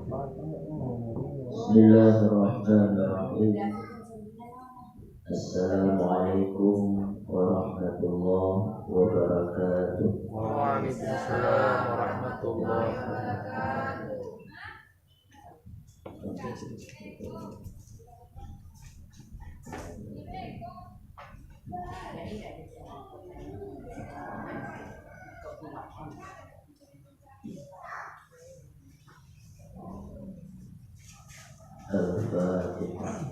Bismillahirrahmanirrahim. Assalamualaikum warahmatullahi wabarakatuh. Waalaikumsalam warahmatullahi wabarakatuh. Al-Fatihah.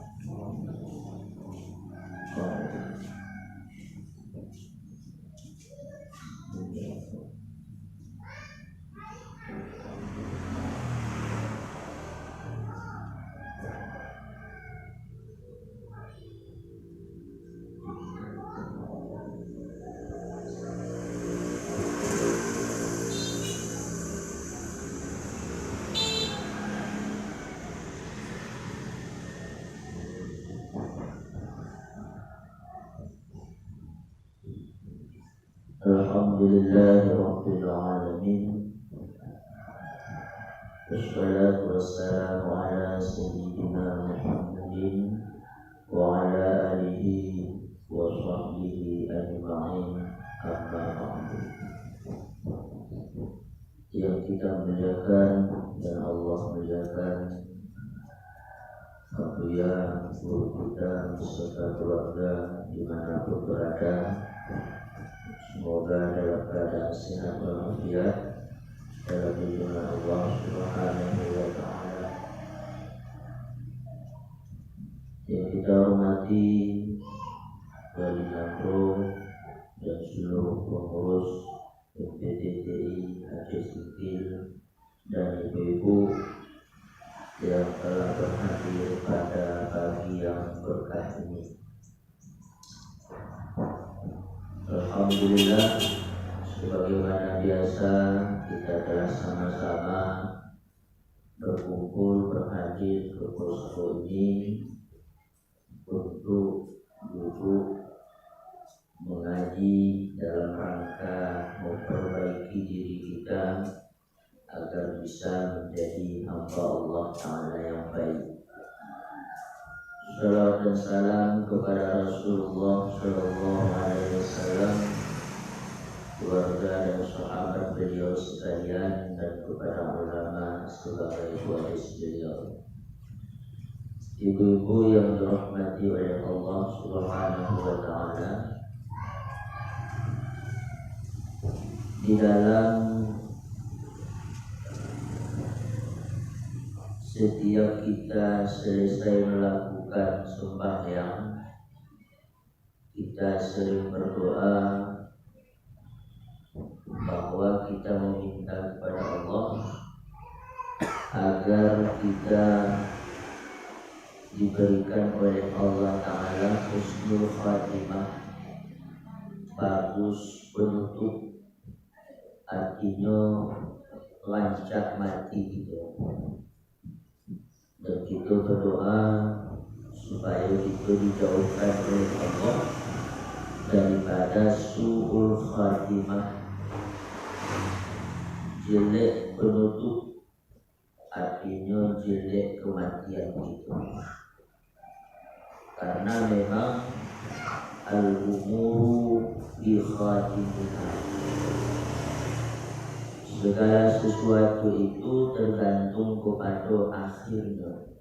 Alhamdulillahi Rabbil Alamin. Wassalatu wassalamu ala sayyidina Muhammadin wa ala alihi wa sahbihi ajma'in. Amma ba'du. Yang kita muliakan dan Allah muliakan, Alhamdulillah, guru kita beserta keluarga dimanapun berada, semoga dalam keadaan sehat walafiat dalam lindungan Allah Subhanahu wa Ta'ala. Yang kita hormati Wali Nandro dan seluruh pengurus PPTTI Aceh Singkil dan ibu-ibu yang telah berhadir pada pagi yang berkah ini. Alhamdulillah, sebagaimana biasa kita telah sama-sama berkumpul berhadir ke posko ini untuk duduk mengaji dalam rangka memperbaiki diri kita agar bisa menjadi hamba Allah Ta'ala yang baik. Salawat dan salam kepada Rasulullah Sallallahu Alaihi Wasallam, keluarga dan sahabat beliau sekalian, dan kepada ulama sebagai waris beliau. Ibu-ibu yang dirahmati oleh Allah Subhanahu wa Ta'ala, di dalam setiap kita selesai melakukan sembahyang, kita sering berdoa bahwa kita meminta kepada Allah agar kita diberikan oleh Allah Ta'ala husnul khatimah, bagus penutup, artinya lancar mati gitu. Dan kita berdoa supaya kita dijauhkan oleh Allah daripada su'ul khatimah, jelek penutup, artinya jelek kematian kita. Karena memang al-umuru bi khatimiha, segala sesuatu itu tergantung kepada akhirnya.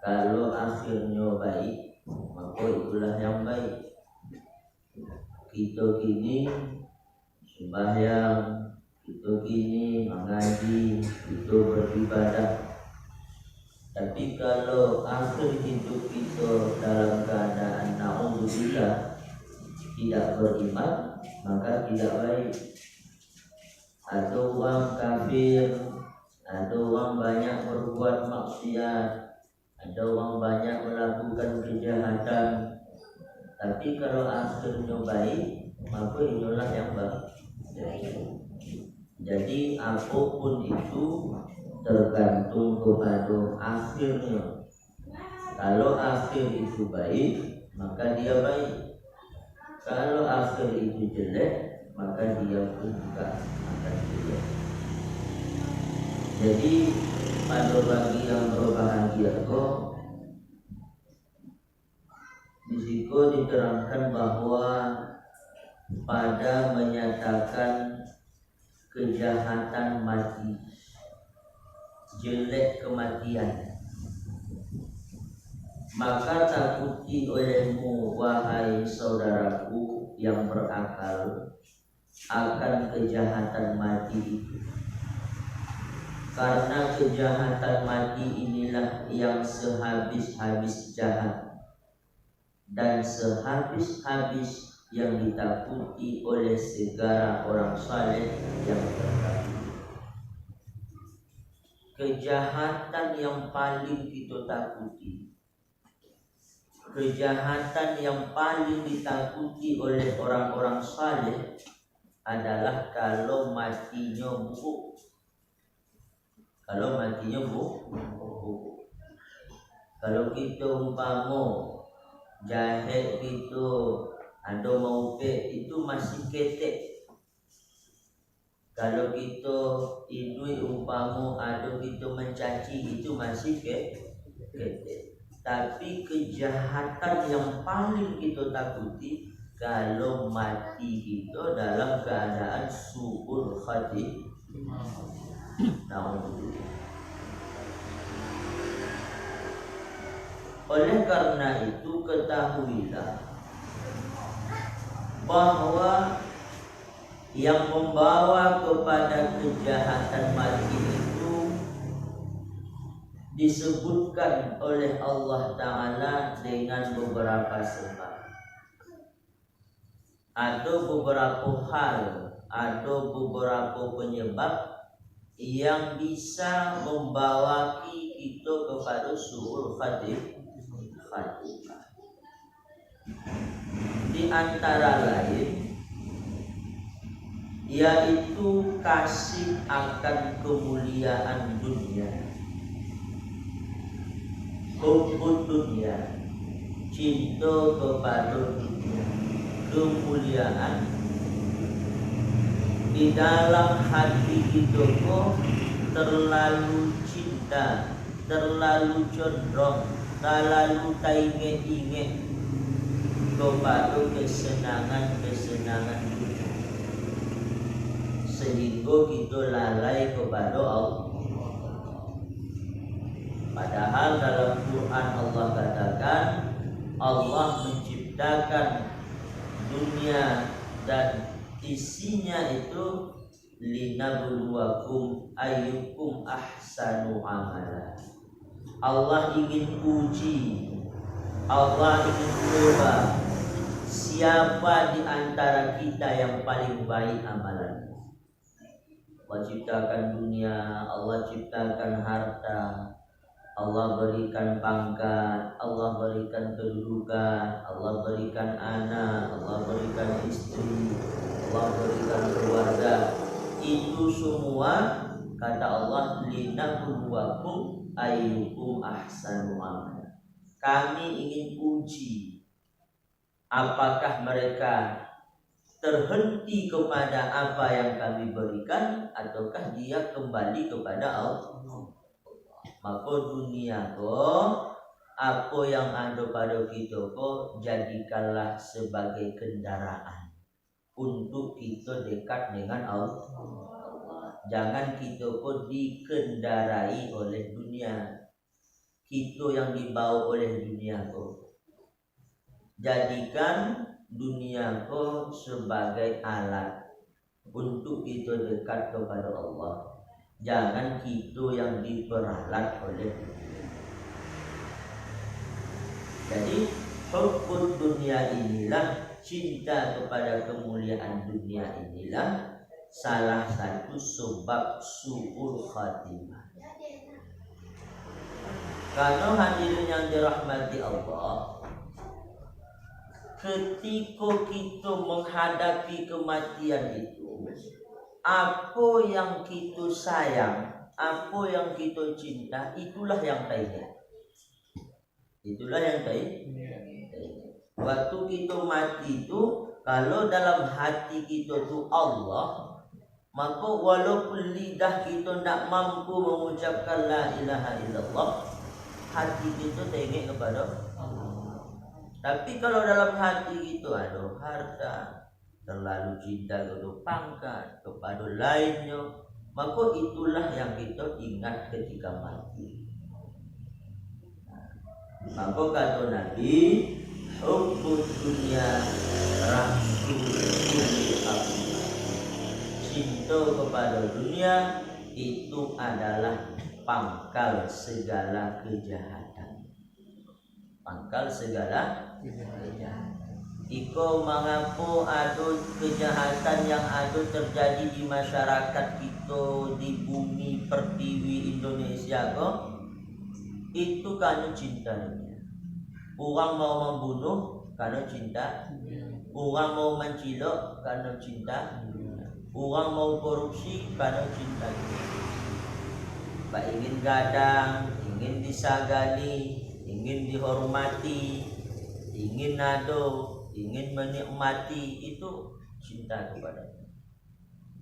Kalau akhirnya baik, maka itulah yang baik. Kita kini sembahyang, kita kini mengaji, kita beribadah. Tapi kalau akhir hidup kita dalam keadaan na'udzubillah tidak beriman, maka tidak baik. Ada orang kafir, ada orang banyak berbuat maksiat, ada orang banyak melakukan kejahatan. Tapi kalau akhirnya baik, maka inilah yang baik. Jadi apapun itu tergantung kepada akhirnya. Kalau akhir itu baik, maka dia baik. Kalau akhir itu jelek, maka dia pun juga akan jelek. Jadi pada bagi yang berbahagia kok, di situ diterangkan bahwa pada menyatakan kejahatan mati, jelek kematian, maka takuti olehmu wahai saudaraku yang berakal akan kejahatan mati itu. Karena kejahatan mati inilah yang sehabis-habis jahat dan sehabis-habis yang ditakuti oleh segala orang saleh yang bertakwa. Kejahatan yang paling kita takuti, kejahatan yang paling ditakuti oleh orang-orang saleh adalah kalau matinya buruk. Kalau matinya buruk. Kalau kita umpama jahit kita ada maupet itu masih ketek. Kalau kita indui umpama ada kita mencaci itu masih ketek. Tapi kejahatan yang paling kita takuti kalau mati kita dalam keadaan su'ul khatimah. Oleh karena itu ketahuilah bahwa yang membawa kepada kejahatan mati itu disebutkan oleh Allah Ta'ala dengan beberapa sebab. Ada beberapa hal, ada beberapa penyebab yang bisa membawa kita kepada su'ul khatimah. Di antara lain yaitu kasih akan kemuliaan dunia, hubbud dunia, cinta kepada dunia, kemuliaan di dalam hati kita kok terlalu cinta, terlalu condong, terlalu ingat-ingat kepada kesenangan-kesenangan dunia, sehingga kita lalai kepada Allah. Padahal dalam Quran Allah katakan Allah menciptakan dunia dan isinya itu linabluwakum ayyukum ahsanu amala. Allah ingin uji, Allah ingin coba siapa di antara kita yang paling baik amalan. Allah ciptakan dunia, Allah ciptakan harta, Allah berikan pangkat, Allah berikan kedudukan, Allah berikan anak, Allah berikan istri, Allah berikan keluarga. Itu semua kata Allah linabluwakum ayyukum ahsanu amala. Kami ingin uji apakah mereka terhenti kepada apa yang kami berikan ataukah dia kembali kepada Allah. Maka dunia ko, apa yang ada pada kita ko, jadikanlah sebagai kendaraan untuk kita dekat dengan Allah. Jangan kita ko dikendarai oleh dunia, kita yang dibawa oleh dunia ko. Jadikan dunia ko sebagai alat untuk kita dekat kepada Allah. Jangan kita yang diperalat oleh dunia. Jadi hubbud dunia inilah, cinta kepada kemuliaan dunia inilah salah satu sebab su'ul khatimah. Karena hadirin yang dirahmati Allah, ketika kita menghadapi kematian itu, apa yang kita sayang, apa yang kita cinta, itulah yang baik. Itulah yang baik. Waktu kita mati itu, kalau dalam hati kita itu Allah, Maka walaupun lidah kita tidak mampu mengucapkan la ilaha illallah, hati kita tengok kepada Allah. Tapi kalau dalam hati kita ada harta, terlalu cinta kepada pangkat, kepada lainnya, maka itulah yang kita ingat ketika mati. Maka kata Nabi, hubbud dunya rasul kulli, cinta kepada dunia itu adalah pangkal segala kejahatan. Pangkal segala kejahatan. Iko mengapa ada kejahatan yang ada terjadi di masyarakat kita, di bumi pertiwi Indonesia kok? Itu karena cinta dunia. Orang mau membunuh karena cinta, orang mau mencilok karena cinta, orang mau korupsi karena cinta dunia. Pak ingin gadang, ingin disagani, ingin dihormati, ingin nado, ingin menikmati, itu cinta kepada.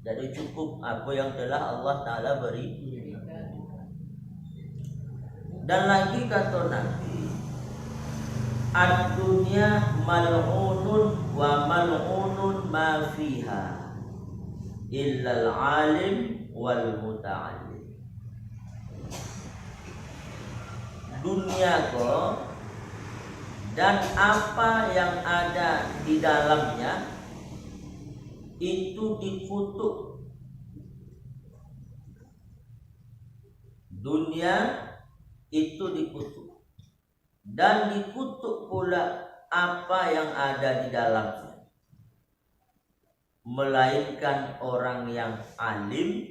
Jadi cukup apa yang telah Allah Ta'ala beri. Dan lagi kata Nabi, ad-dunya mal'unun wa mal'unun ma fiha illal alim wal muta'allim. Dunia kok dan apa yang ada di dalamnya itu dikutuk. Dunia itu dikutuk dan dikutuk pula apa yang ada di dalamnya, melainkan orang yang alim,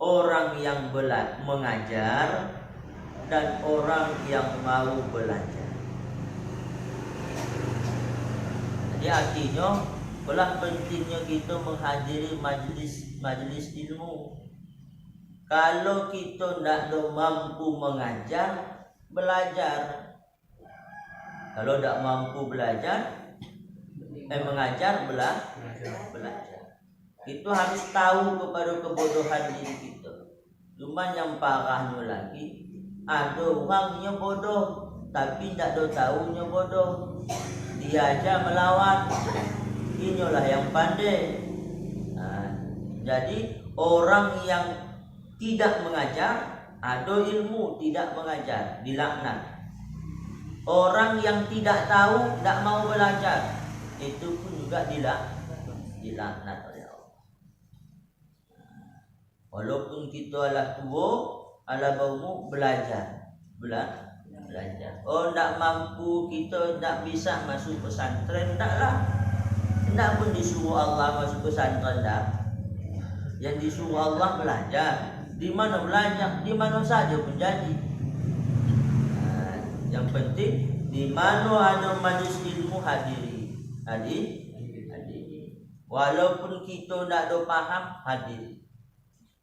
orang yang mengajar, dan orang yang mau belajar. Jadi artinya belah pentingnya kita menghadiri majlis ilmu. Kalau kita tidak mampu mengajar, belajar. Kalau tidak mampu belajar, mengajar, belajar. Itu harus tahu kepada kebodohan diri kita. Cuma yang parahnya lagi, ada orangnya bodoh, tapi tidak tahunya bodoh. Dia aja melawan. Inilah yang pandai. Jadi orang yang tidak mengajar, ada ilmu tidak mengajar, dilaknat. Orang yang tidak tahu, tidak mau belajar, itu pun juga dilaknat oleh Allah. Walaupun kita ala tua, ala baumu belajar. Oh, tidak mampu, kita tidak bisa masuk pesantren, tidaklah. Tidak pun disuruh Allah masuk pesantren, tidak. Yang disuruh Allah belajar. Di mana belajar, di mana saja pun jadi. Yang penting di mana ada majlis ilmu hadiri. Walaupun kita tidak ada paham, hadiri.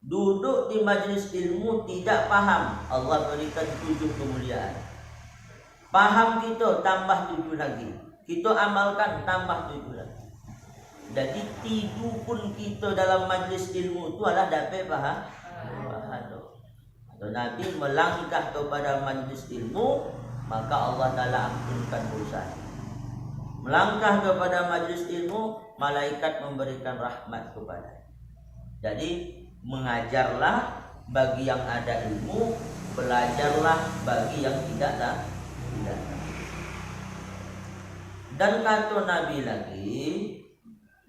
Duduk di majlis ilmu tidak paham, Allah berikan 7 kemuliaan. Paham kita tambah 7 lagi. Kita amalkan tambah 7 lagi. Jadi tidur pun kita dalam majlis ilmu itu adalah dapat paham. Atau Nabi melangkah kepada majlis ilmu, maka Allah Ta'ala ampunkan dosa. Melangkah kepada majlis ilmu, malaikat memberikan rahmat kepada. Jadi mengajarlah bagi yang ada ilmu, belajarlah bagi yang tidak tahu. Dan kata Nabi lagi,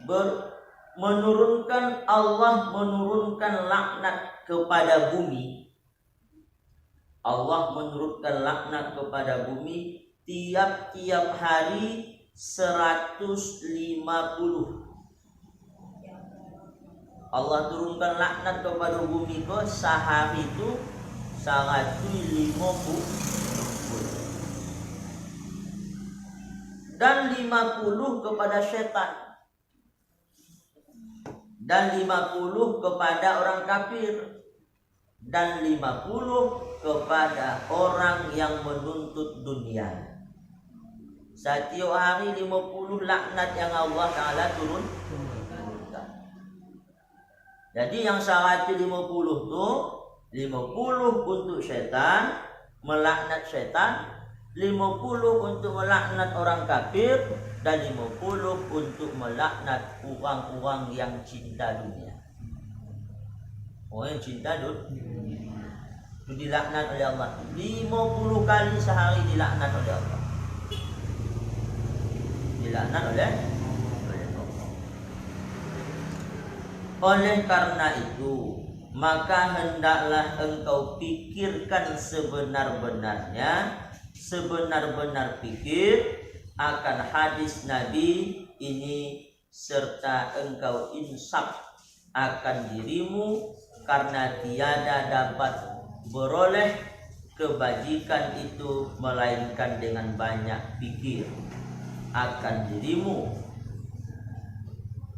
Allah menurunkan laknat kepada bumi. Allah menurunkan laknat kepada bumi tiap-tiap hari 150. Allah turunkan laknat kepada bumi ke sehari itu 150. Dan 50 kepada setan. Dan 50 kepada orang kafir. Dan 50 kepada orang yang menuntut dunia. Setiap hari 50 laknat yang Allah Ta'ala turunkan. Jadi yang 150 tuh 50 untuk setan, melaknat setan, 50 untuk melaknat orang kafir, dan 50 untuk melaknat orang-orang yang cinta dunia. Orang yang cinta dunia itu dilaknat oleh Allah. 50 kali sehari dilaknat oleh Allah. Dilaknat oleh Allah. Oleh karena itu, maka hendaklah engkau pikirkan sebenar-benar pikir akan hadis Nabi ini, serta engkau insaf akan dirimu, karena tiada dapat beroleh kebajikan itu melainkan dengan banyak pikir akan dirimu.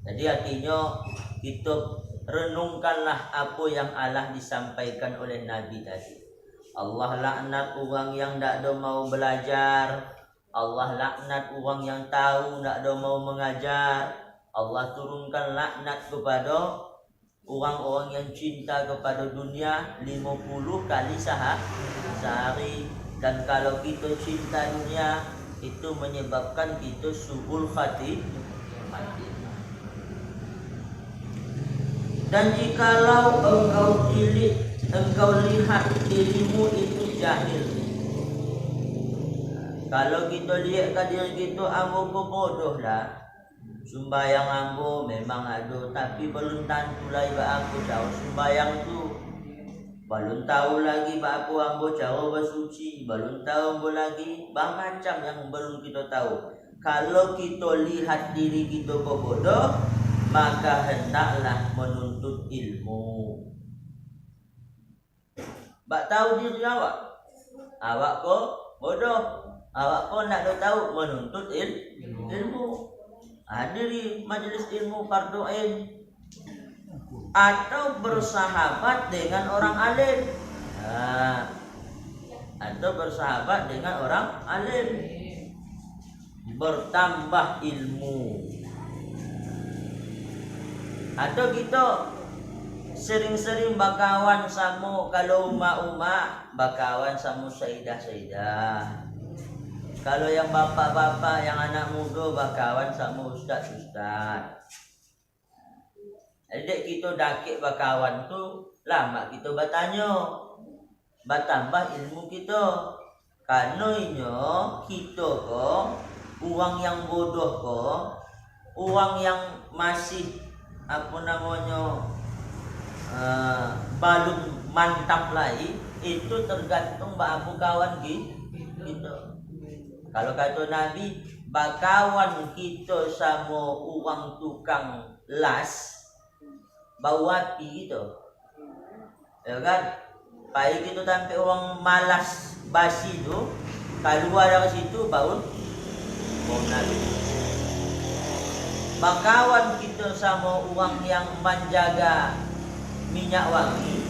Jadi artinya kita renungkanlah apa yang Allah disampaikan oleh Nabi tadi. Allah laknat orang yang tak ada mau belajar. Allah laknat orang yang tahu tak ada mau mengajar. Allah turunkan laknat kepada orang-orang yang cinta kepada dunia 50 kali sehari. Dan kalau kita cinta dunia, itu menyebabkan kita su'ul khatimah. Dan jikalau engkau lihat dirimu itu jahil. Kalau kita lihat ke diri kita, ambo bodoh lah. Sumbayang ambo memang ada, tapi belum tentu lagi aku tahu sumbayang tu. Belum tahu lagi aku ambo cara bersuci, belum tahu ambo lagi macam yang belum kita tahu. Kalau kita lihat diri kita bodoh, maka hendaklah menuntut ilmu. Bak tahu diri awak kok bodoh, awak kok nak tahu menuntut ilmu. Hadiri majelis ilmu fardu ain, atau bersahabat dengan orang alim. Atau bersahabat dengan orang alim, bertambah ilmu. Atau kita sering-sering bakawan sama, kalau umat-umat bakawan sama saidah-saidah. Kalau yang bapak-bapak, yang anak muda bakawan sama ustaz-ustaz. Adik kita dakik bakawan tu lama kita bertanya, bertambah ilmu kita. Karena kita ko orang yang bodoh ko, orang yang masih belum mantap lagi, itu tergantung bahabu kawan kita. Kalau kata Nabi, bakawan kita sama orang tukang las, bau api gitu, ya kan? Pai kita sampai orang malas basi tu, keluar dari situ bau Nabi. Bakawan kita sama orang yang menjaga minyak wangi,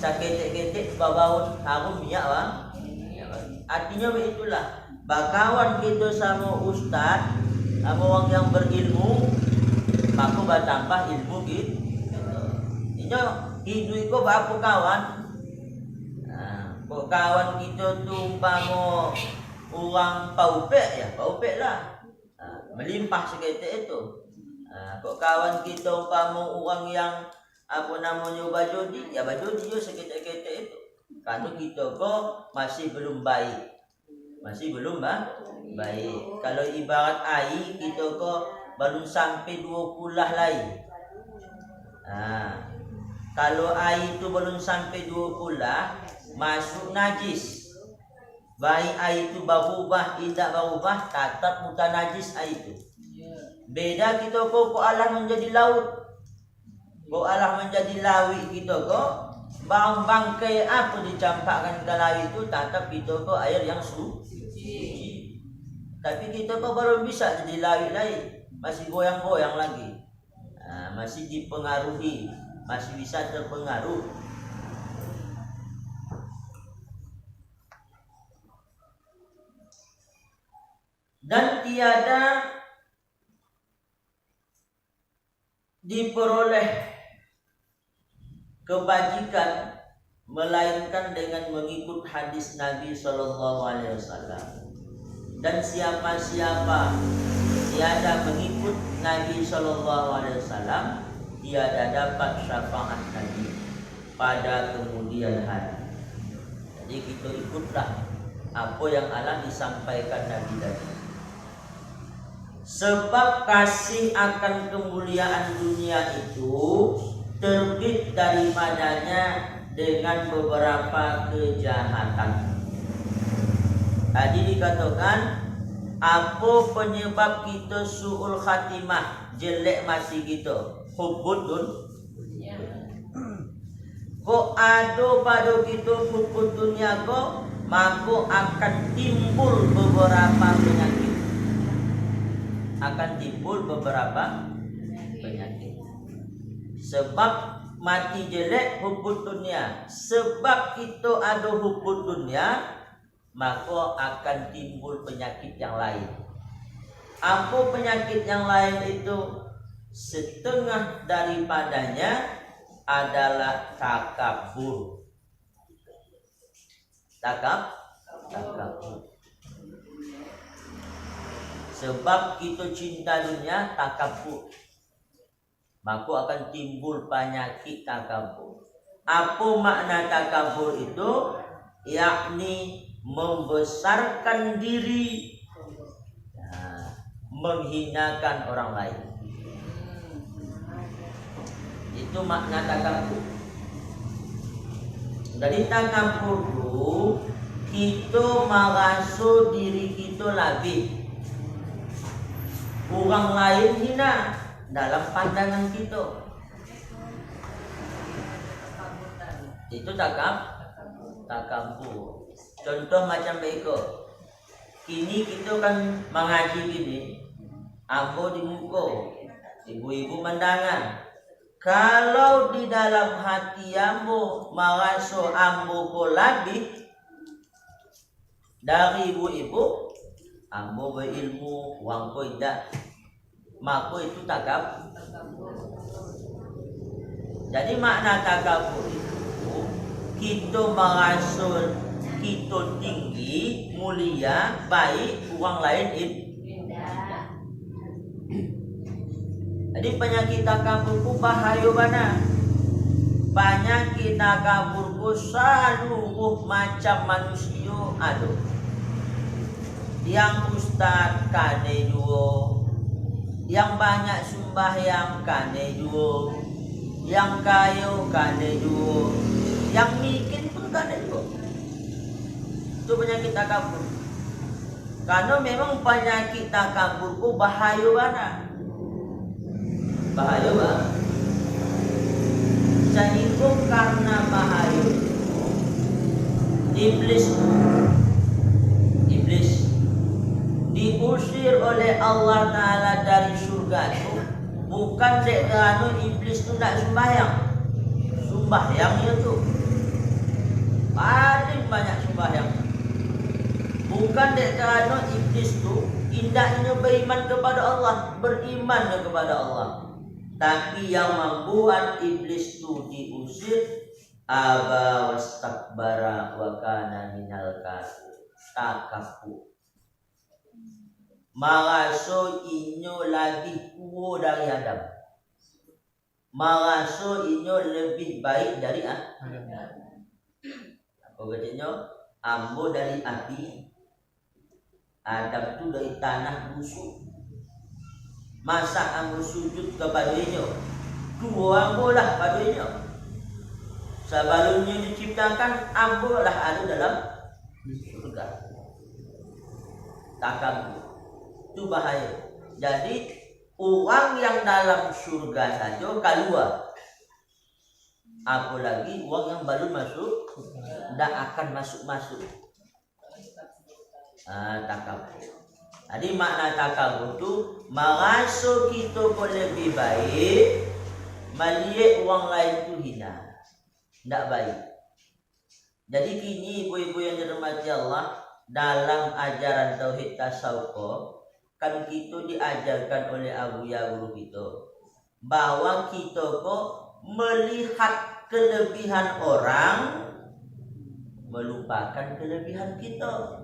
saketek-ketek bau harum minyak wangi. Artinya begitulah. Bakawan kita sama ustaz, sama orang yang berilmu, maka bertambah ilmu kita. Ini hidup ko apa kawan? Kok kawan kita tu umpama orang paupek ya, paupek lah. Melimpah seketik itu. Kok kawan kita umpama orang yang bajodi, ya bajodi juga seketik-ketik itu. Kalau kita kok masih belum baik. Masih belum baik. Kalau ibarat air, kita kok belum sampai 20 lagi. Kalau air itu belum sampai 20, masuk najis. Baik air itu berubah, tidak berubah, tetap bukan najis air itu. Beda kita kok Allah menjadi laut. Kok Allah menjadi laut kita kok bangkai apa dicampakkan ke laut itu, tetap kita kok air yang suci. Tapi kita kok belum bisa jadi laut lagi, masih goyang-goyang lagi. Masih dipengaruhi, masih bisa terpengaruh. Dan tiada diperoleh kebajikan melainkan dengan mengikut hadis Nabi Shallallahu Alaihi Wasallam. Dan siapa-siapa tiada mengikut Nabi Shallallahu Alaihi Wasallam, tiada dapat syafaat Nabi pada kemudian hari. Jadi kita ikutlah apa yang Allah disampaikan Nabi tadi. Sebab kasih akan kemuliaan dunia itu terbit daripadanya dengan beberapa kejahatan. Tadi dikatakan apa penyebab kita su'ul khatimah, jelek mati kita? Hubbud dunia. Kok ada pada kita hubbud dunia kok, maka akan timbul beberapa penyakit. Akan timbul beberapa penyakit. Sebab mati jelek hubbud dunia. Sebab kita ada hubbud dunia, maka akan timbul penyakit yang lain. Apa penyakit yang lain itu? Setengah daripadanya adalah takabur. Takabur. Sebab kita cinta dunia, takabur, maka akan timbul penyakit takabur. Apa makna takabur itu? Yakni membesarkan diri, menghinakan orang lain. Itu makna takabur. Dari takabur itu kita merasa diri kita lebih, orang lain hina dalam pandangan kita. Itu takabur. Contoh macam beko. Kini kita kan mengaji gini, ambo di muka, ibu-ibu mendangan. Kalau di dalam hati ambo merasa ambo ko lebih dari ibu-ibu, ambo berilmu, wang ko tidak, maka itu takabur. Jadi makna takabur itu kita merasa kita tinggi, mulia, baik, orang lain indah. Jadi penyakit takaburku bahaya mana? Penyakit takaburku seluruh macam manusia ada. Yang ustaz kane juo, yang banyak sembahyang kane juo, yang kaya kane juo, yang miskin pun kane juo. Itu penyakit takabur. Karena memang penyakit takaburku bahaya mana? Bahaya banget. Sehingga karena bahaya Iblis diusir oleh Allah Ta'ala dari surga itu bukan kerana iblis itu tidak sembahyang. Sembahyangnya itu paling banyak sembahyang. Bukan kerana iblis itu indahnya beriman kepada Allah, beriman kepada Allah. Tapi yang membuat iblis itu diusir, aba wastakbara wa kana minal kafir, takabur. Maraso inyo lagi kuo dari Adam. Maraso inyo lebih baik dari Adam. Apa katanya? Ambo dari api, Adam itu dari tanah busuk. Masa ambo sujud kepadanya? Dua ambo lah padanya. Sebelumnya diciptakan, ambo lah ada dalam surga. Takabur itu bahaya. Jadi orang yang dalam surga saja keluar, apalagi orang yang baru masuk tidak akan masuk. Takabur. Jadi makna takabur itu merasa kita pun lebih baik, melihat orang lain itu hina, tidak baik. Jadi kini ibu-ibu yang dirahmati Allah, dalam ajaran tauhid tasawuf kan kita diajarkan oleh Abu Ya guru kita bahwa kita kok melihat kelebihan orang, melupakan kelebihan kita.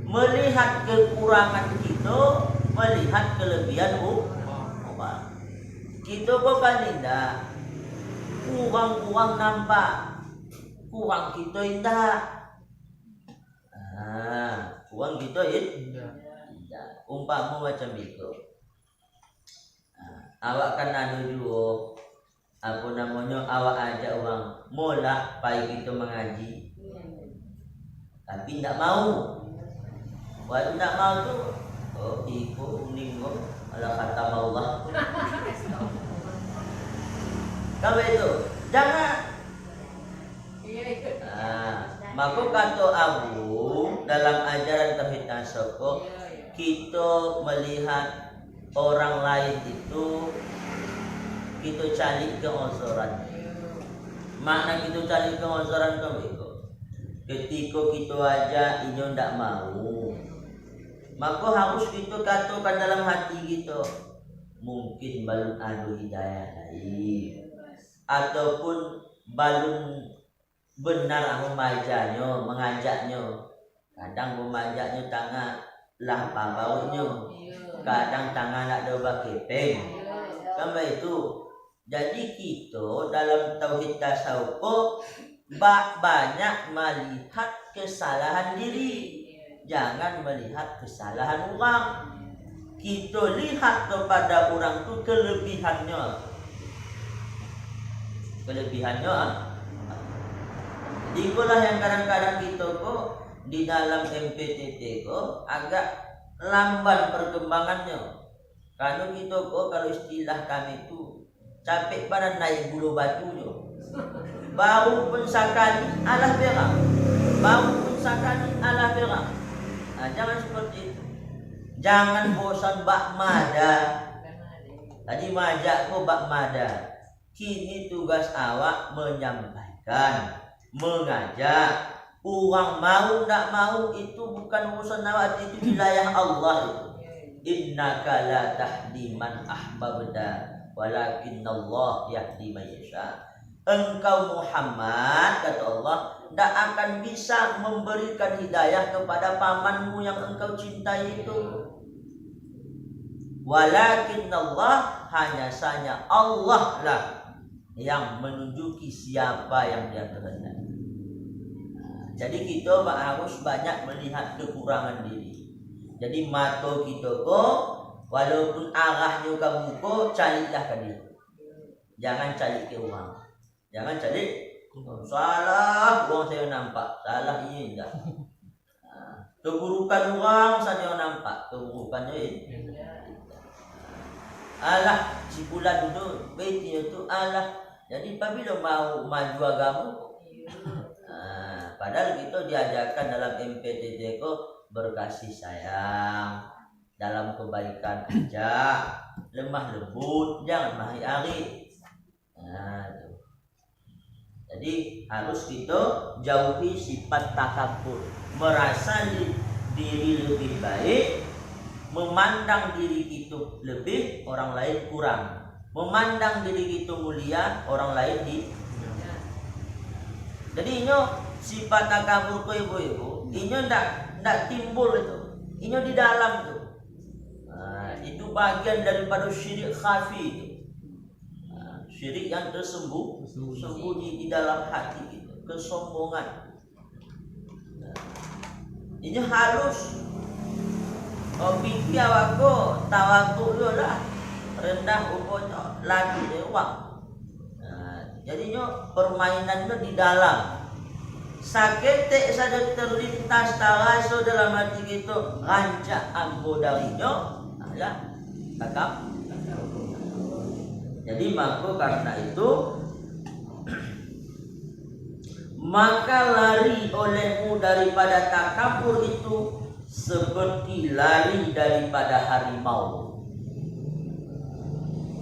Melihat kekurangan kita, melihat kelebihan orang. Kita bukan indah, kurang nampak, kurang kita indah. Kurang kita indah. Umpama macam itu. Awak kan anu juga, apa namanya, awak ajak orang mula pai kita mengaji, tapi tidak mau. Waktu tidak mau tu, oh ikut ninggo, ala kata Allah. Kau itu jangan. Maka kata Abu dalam ajaran tauhid tasawuf, kita melihat orang lain itu kita cari keonsoran. Makna kita cari keonsoran kau itu, ketika kita aja ini tidak mau, maka harus kita katakan dalam hati kita, mungkin balun adu hidayah lain, ataupun balun benar memajanya, mengajaknya. Kadang memanjaknya tangan lah pabaunya, kadang tangan nak doba kepeng. Kan itu. Jadi kita dalam tauhid tasawuf banyak melihat kesalahan diri, jangan melihat kesalahan orang. Kita lihat kepada orang itu kelebihannya. Itulah yang kadang-kadang kita kok di dalam MPTT kok agak lamban perkembangannya. Karena kita kok, kalau istilah kami itu capek pada naik bulu batunya. Baru pun sekali alah berak. Jangan seperti itu. Jangan bosan bak mada. Tadi majak kok bak mada. Kini tugas awak menyampaikan, mengajak. Orang mau tak mau itu bukan urusan awak, itu wilayah Allah itu. Innaka la tahdi man ahbabta walakinallah yahdi man yasha. Engkau Muhammad, kata Allah, tak akan bisa memberikan hidayah kepada pamanmu yang engkau cintai itu. Walakinallah, hanya saja Allah lah yang menunjuki siapa yang dia kehendaki. Jadi kita harus banyak melihat kekurangan diri. Jadi mata kita kok, walaupun arahnya ke muka, carilah ke dia. Jangan cari ke orang. Jangan cari salah orang saya nampak, salah ini enggak. Keburukan orang saja nampak, keburukannya ini. Alah si bulan itu, beti itu alah. Jadi apabila mau maju agama, padahal kita diajarkan dalam MPTT kok berkasih sayang, dalam kebaikan aja, lemah lembut, jangan mahari. Jadi harus kita jauhi sifat takabur, merasa diri lebih baik, memandang diri kita lebih, orang lain kurang. Memandang diri kita mulia, orang lain di. Jadi ini sifat takabur ke ibu-ibu, ini ndak timbul itu. Ini di dalam tuh. Itu bagian daripada syirik khafi itu. Syirik yang tersembunyi di dalam hati itu, kesombongan. Ini halus. Pikir awakku tawakkul lah, rendah umurnya lagi dewa. Jadinya permainannya di dalam. Saketek saja terlintas taraso dalam hati kita, rancak ambo darinya, ya takap. Jadi maka karena itu, maka lari olehmu daripada takabur itu seperti lari daripada harimau.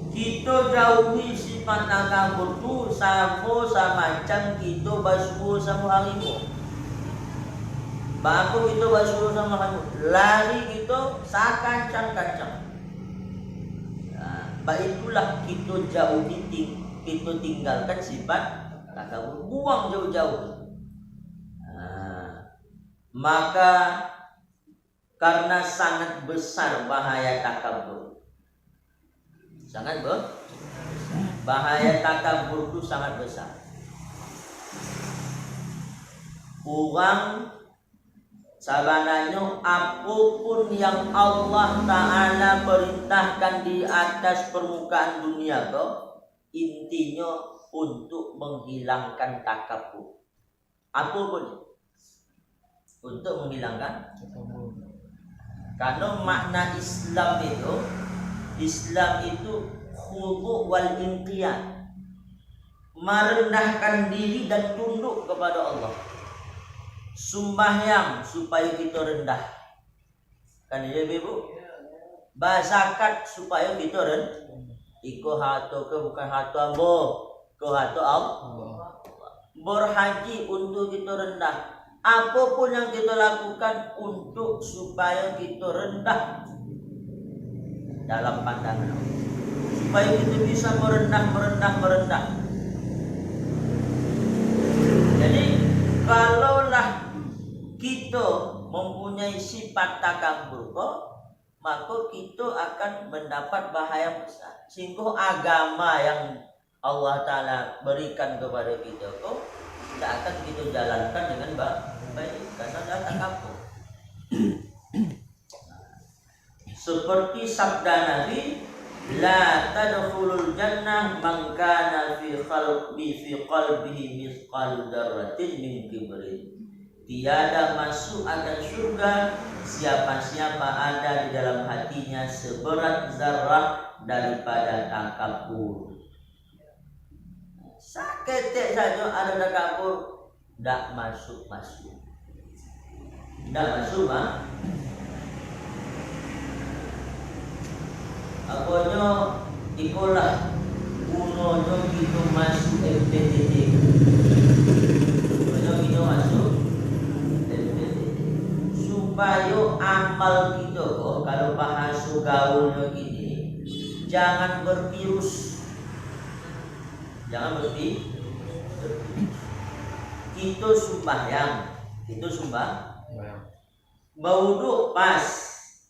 Kita jauhi sifat takabur itu sama macam kita basuh sama harimau. Bako kita basuh sama harimau, lari kita sakancang-kancang. Itulah kita jauhi kita tinggalkan sifat takabur, buang jauh-jauh. Maka karena sangat besar bahaya takabur, bahaya takabur itu sangat besar. Orang sabananya apapun yang Allah Ta'ala perintahkan di atas permukaan dunia kok, intinya untuk menghilangkan takabur. Apapun untuk menghilangkan. Karena makna Islam itu khudu' wal inqiyad, merendahkan diri dan tunduk kepada Allah. Sembahyang supaya kita rendah, kan ya ibu? Zakat supaya kita rendah. Iko hato ke bukan hato ambo, ke hato Allah. Berhaji untuk kita rendah. Apapun yang kita lakukan untuk supaya kita rendah dalam pandangan Allah, supaya kita bisa merendah. Jadi kalaulah kita mempunyai sifat takabur kok, maka kita akan mendapat bahaya besar. Sehingga agama yang Allah Ta'ala berikan kepada kita kok tidak akan kita jalankan dengan baik karena ada takabur. Seperti sabda Nabi, la tadkhulul jannah man kana fi qalbihi mithqal dzarratin min kibrin. Tiada masuk akan surga siapa-siapa ada di dalam hatinya seberat zarah daripada takabur. Saketek saja ada takabur, tidak masuk. Tidak masuk, Apanya ikolah unonya kita masuk MPTT. Apanya kita masuk MPTT. Supaya amal kita kok, kalau bahasa gaulnya gini, jangan bervirus. Jangan bervirus. Kita sumbah. Bauduk pas,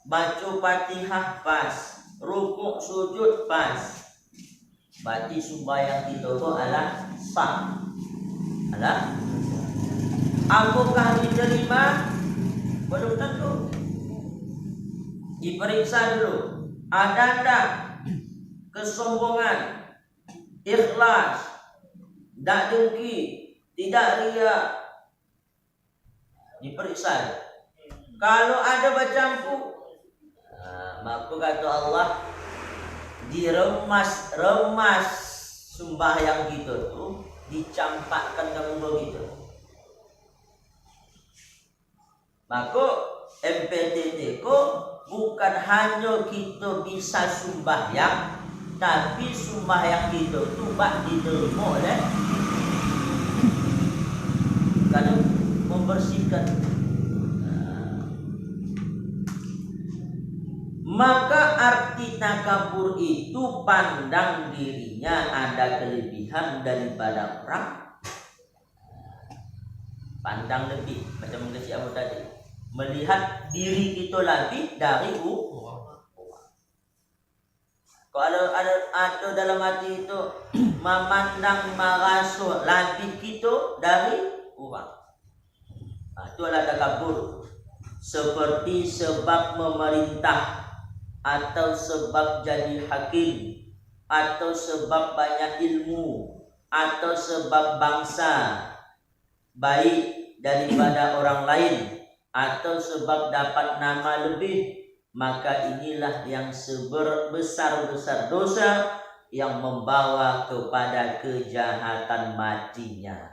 baca Fatihah pas, rukuk sujud pas. Berarti sembahyang kita itu adalah sah. Apakah diterima? Belum tentu. Diperiksa dulu. Ada tak kesombongan, ikhlas, tak dengki, tidak riya. Diperiksa. Kalau ada bercampur, maka kata Allah, diremas sembahyang kita tu, dicampakkan kamu begitu. Maka MPTT ko bukan hanya kita bisa sembahyang, tapi sembahyang kita tu bak diterima oleh, karena membersihkan. Maka arti takabur itu pandang dirinya ada kelebihan daripada orang. Pandang lebih, macam si Abu tadi, melihat diri kita lebih dari orang. Kalau ada dalam hati itu memandang merasa lebih kita dari orang, itu adalah takabur. Seperti sebab memerintah, atau sebab jadi hakim, atau sebab banyak ilmu, atau sebab bangsa baik daripada orang lain, atau sebab dapat nama lebih, maka inilah yang sebesar-besar dosa yang membawa kepada kejahatan matinya.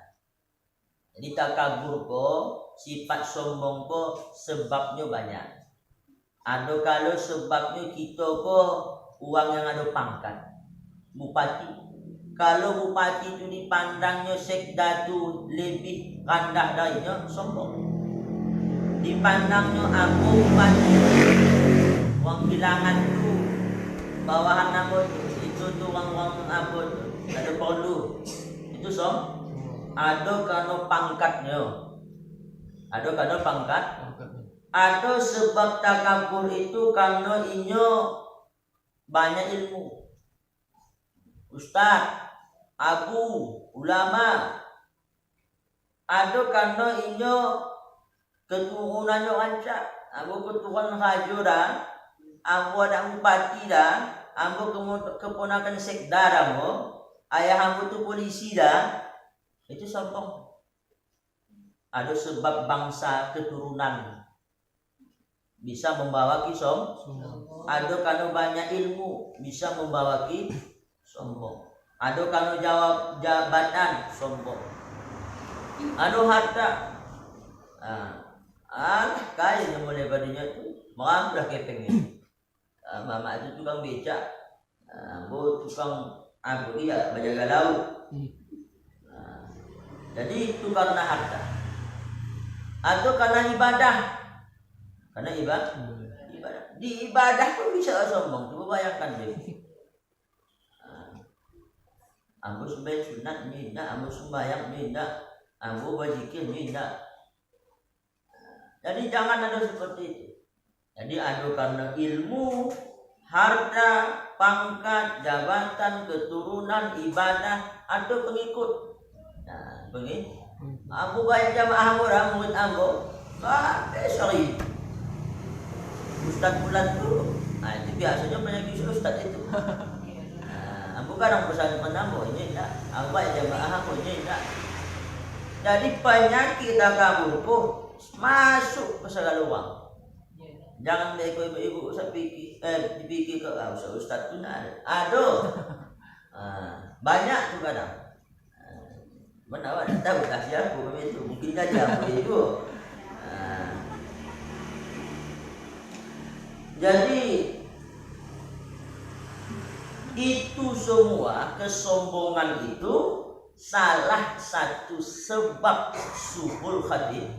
Jadi takabur kok, sifat sombong kok sebabnya banyak. Ada kalau sebabnya kita kok uang yang ada pangkat, bupati. Kalau bupati itu dipandangnya sekda itu lebih rendah darinya, sombong. Dipandangnya aku bupati, uang bilangan itu bawahan nama itu tuh uang apa itu ada perlu itu ada karena pangkatnya, ada karena pangkat, ada sebab takabur itu karena inyo banyak ilmu, ustaz, abu, ulama. Ada karena inyo keturunannya rancak, abu keturunan raja dah, abu ada bupati dah, abu keponakan sekda dah, ayah abu tu polisi dah, itu sombong. Ada sebab bangsa keturunan bisa membawa kisom, ada karena banyak ilmu bisa membawa sombong, ada karena jabatan sombong, ada harta, kaya yang mulai badannya tu mengambil kepengnya. Mama itu tukang becak, tukang iya berjaga laut. Jadi itu karena harta, atau karena ibadah. Karena ibadah. Di ibadah pun bisa sombong. Coba bayangkan deh. Ambo sembahyang sunat ni nak, ambo sembahyang ni nak, ambo berzikir ni nak. Jadi jangan ada seperti itu. Jadi ada karena ilmu, harta, pangkat, jabatan, keturunan, ibadah, ada pengikut. Nah, pengikut. Ambo bayar jamaah orang murid ambo. Sorry. Ustaz bulan tu, itu biasanya banyak isu ustaz itu. Ambo kadang pesan ambo ini enggak, ambo jamaah ambo ini enggak. Jadi penyakit takabur pun masuk ke segala ruang. Jangan ikut ibu-ibu usah dipikir ke ustaz tu ada. Banyak tu kadang. Mana awak tahu tak siapa itu, mungkin saja aku itu. Jadi itu semua kesombongan itu salah satu sebab suhul khatimah.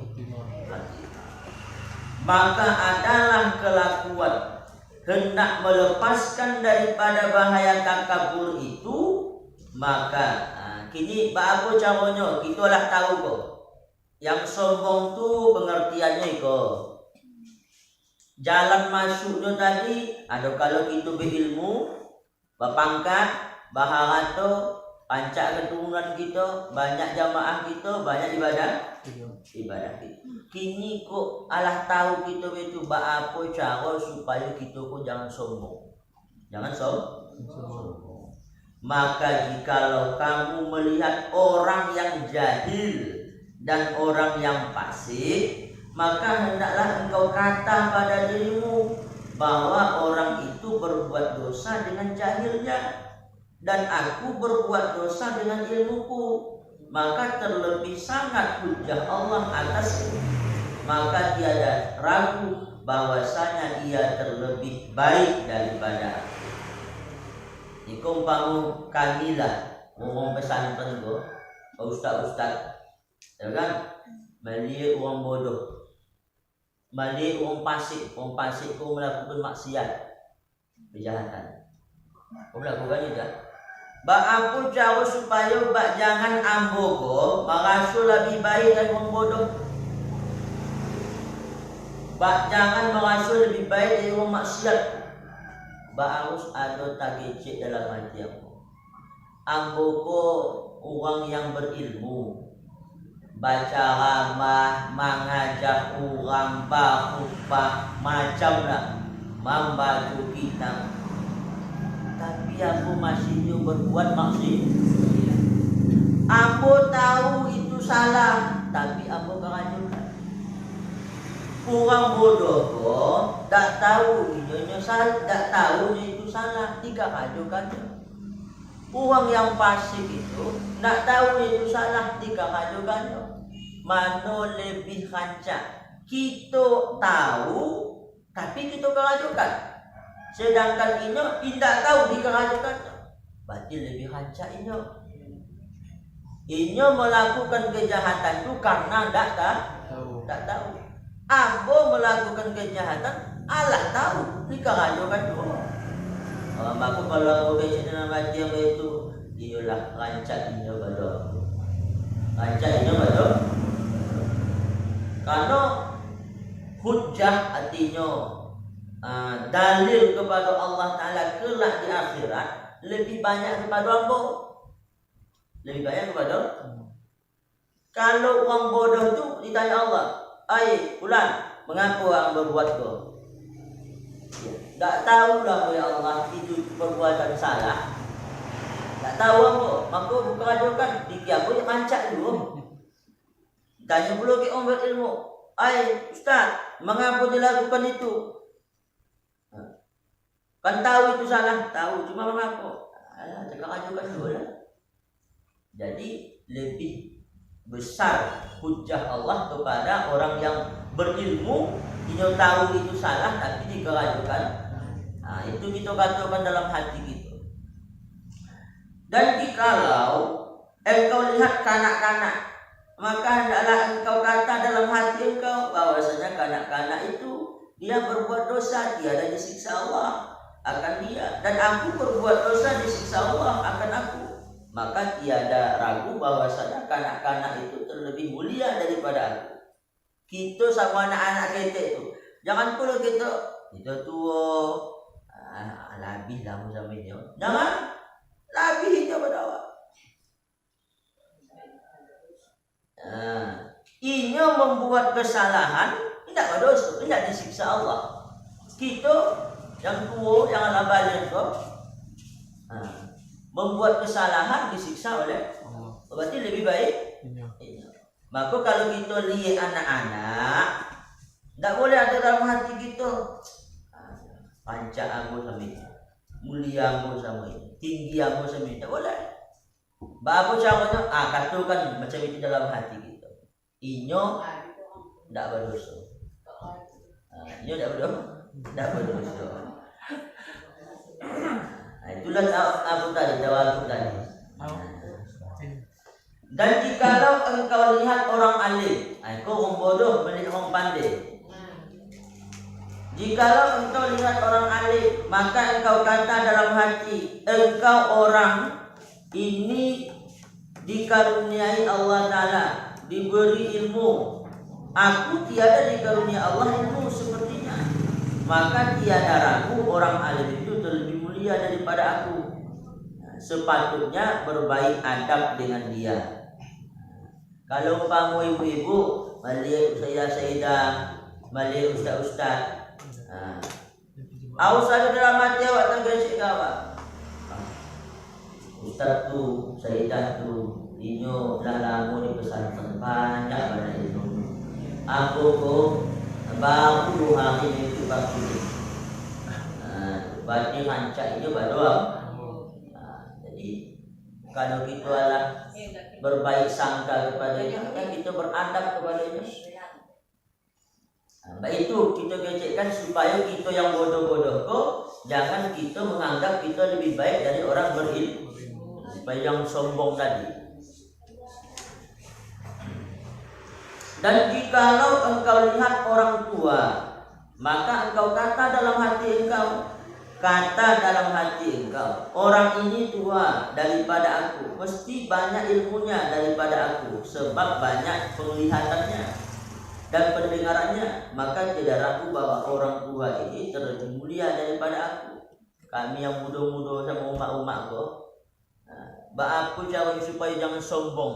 Maka adalah kelakuan hendak melepaskan daripada bahaya takabur itu, maka kini apa caranya kita lah tahu kok. Yang sombong tu pengertiannya kok. Jalan masuknya tadi ada kalau kita berilmu, berpangkat, baharata, pancak keturunan kita, banyak jamaah kita, banyak ibadah kita. Kini kok alah tahu kita itu apa cara supaya kita kok jangan sombong. Jangan sombong. Maka jikalau kamu melihat orang yang jahil dan orang yang fasik, maka hendaklah engkau kata pada dirimu bahwa orang itu berbuat dosa dengan jahilnya dan aku berbuat dosa dengan ilmuku, maka terlebih sangat hujah Allah atasku, maka tiada ragu bahwasanya ia terlebih baik daripada aku. Iku umpamu kamilah ngomong pesantren tu, ustaz-ustaz, ya kan? Melihat orang bodoh, melihat orang fasik ku melakukan maksiat, kejahatan. Kau melakukan itu tak? Bak aku jauh supaya bak jangan ambo ko, merasul lebih baik dari orang bodoh. Bak jangan merasul lebih baik dari orang maksiat. Bak harus ada takijik dalam hati aku. Ambo ko orang yang berilmu, baca ramah, mengajak orang berkhutbah macam nak membaca kitab. Tapi aku masih berbuat maksiat. Aku tahu itu salah, tapi aku kerajukan. Orang bodoh kok tak tahu ini salah, tak tahu itu salah, dikerajukan. Orang yang fasik itu nak tahu itu salah, dikerajukan. Mana lebih rancak? Kita tahu, tapi kita kerajukan. Sedangkan ini tidak tahu dikerajukan. Berarti lebih rancak ini. Ini melakukan kejahatan itu karena tak tahu. Ambo melakukan kejahatan, Allah tahu dikerajukan juga. Maka kalau begitu nama dia itu Inilah rancak inyo badok. Rancak inyo badok. Karena hujjah artinya dalil kepada Allah Ta'ala kelak di akhirat lebih banyak kepada apa? Lebih banyak kepada kalau orang bodoh tu ditanya Allah, fulan, mengapa orang berbuat kau? Tak tahu lah ya Allah itu perbuatan salah. Tak tahu apa, maka bukan ajukan dikira aku yang mancak dulu. Tanya pula ke orang berilmu, Ustaz, mengapa dilakukan itu? Kan tahu itu salah, tahu, cuma mengapa? Cakap ajukan dulu lah. Jadi lebih besar hujjah Allah kepada orang yang berilmu, dia tahu itu salah tapi dikerajukan. Itu kita katakan dalam hati kita. Dan jikalau engkau lihat kanak-kanak, maka hendaklah engkau kata dalam hati engkau bahwasanya kanak-kanak itu dia berbuat dosa, tiada disiksa Allah akan dia, dan aku berbuat dosa disiksa Allah akan aku. Maka tiada ragu bahwasanya kanak-kanak itu terlebih mulia daripada aku. Kita sama anak-anak kita itu, jangan pula kita tua, labih lah sama dia. Jangan labih dia berdakwah. Inya membuat kesalahan, tidak berdosa, tidak disiksa Allah. Kita yang tua, yang balik tu, membuat kesalahan disiksa oleh Allah. Berarti lebih baik. Maka kalau kita lihat anak-anak, tak boleh ada dalam hati kita pancak aku sama ini, mulia aku sama ini, tinggi aku sama ini. Tak boleh. Bapak caranya, katakan macam itu dalam hati kita. Inyo tak berdosa. Inyo tak berdosa. Tak berdosa. Itulah aku tadi, jawab tadi. Dan jikalau engkau lihat orang alim, kau orang bodoh melihat orang pandai. Jikalau engkau lihat orang alim, maka engkau kata dalam hati, engkau orang ini dikaruniai Allah Ta'ala, diberi ilmu. Aku tiada dikarunia Allah ilmu sepertinya. Maka tiada ragu orang alim itu lebih mulia daripada aku. Sepatutnya berbaik adab dengan dia. Kalau umpama ibu-ibu melihat saya melihat ustaz-ustaz, awak ada dalam hati awak tak gesek ke apa? Ustaz tu, Sayyidah tu, inyo dah lama di pesantren banyak banyak ilmu. Aku baru 2 hari ni tu baru ni. Berarti rancak itu berdoa. Jadi kalau kita adalah berbaik sangka kepadanya, kan kita beradab kepadanya. Baik itu kita gecekkan supaya kita yang bodoh-bodoh kok jangan kita menganggap kita lebih baik dari orang berilmu. Supaya yang sombong tadi. Dan jikalau engkau lihat orang tua, maka engkau kata dalam hati engkau, orang ini tua daripada aku, mesti banyak ilmunya daripada aku, sebab banyak penglihatannya dan pendengarannya. Maka tidak ragu bahwa orang tua ini terlebih mulia daripada aku. Kami yang muda-muda sama umat-umat kok, aku cara supaya jangan sombong.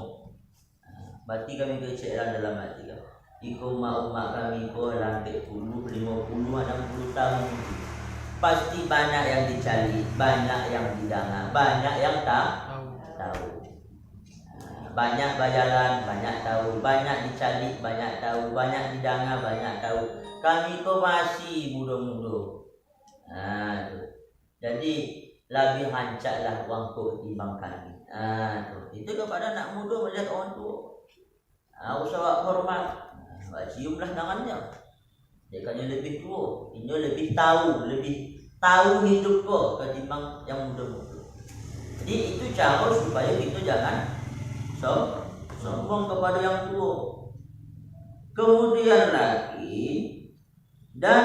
Berarti kami keceklah dalam hati kau. Iko umat kami kau lantik 10, 50, 60 tahun. Pasti banyak yang dicari, banyak yang didengar, banyak yang tak tahu. Banyak berjalan, banyak tahu, banyak dicari, banyak tahu, banyak didengar, banyak tahu. Kami kau masih muda-muda. Jadi lebih hancaklah orang kau timbang kami. Itu kepada anak muda melihat orang tua. Usah hormat, ciumlah tangannya. Dia kan lebih tua, ini lebih tahu hidup kau ketimbang yang muda-muda. Jadi itu cara supaya kita jangan sombong kepada yang tua. Kemudian lagi, dan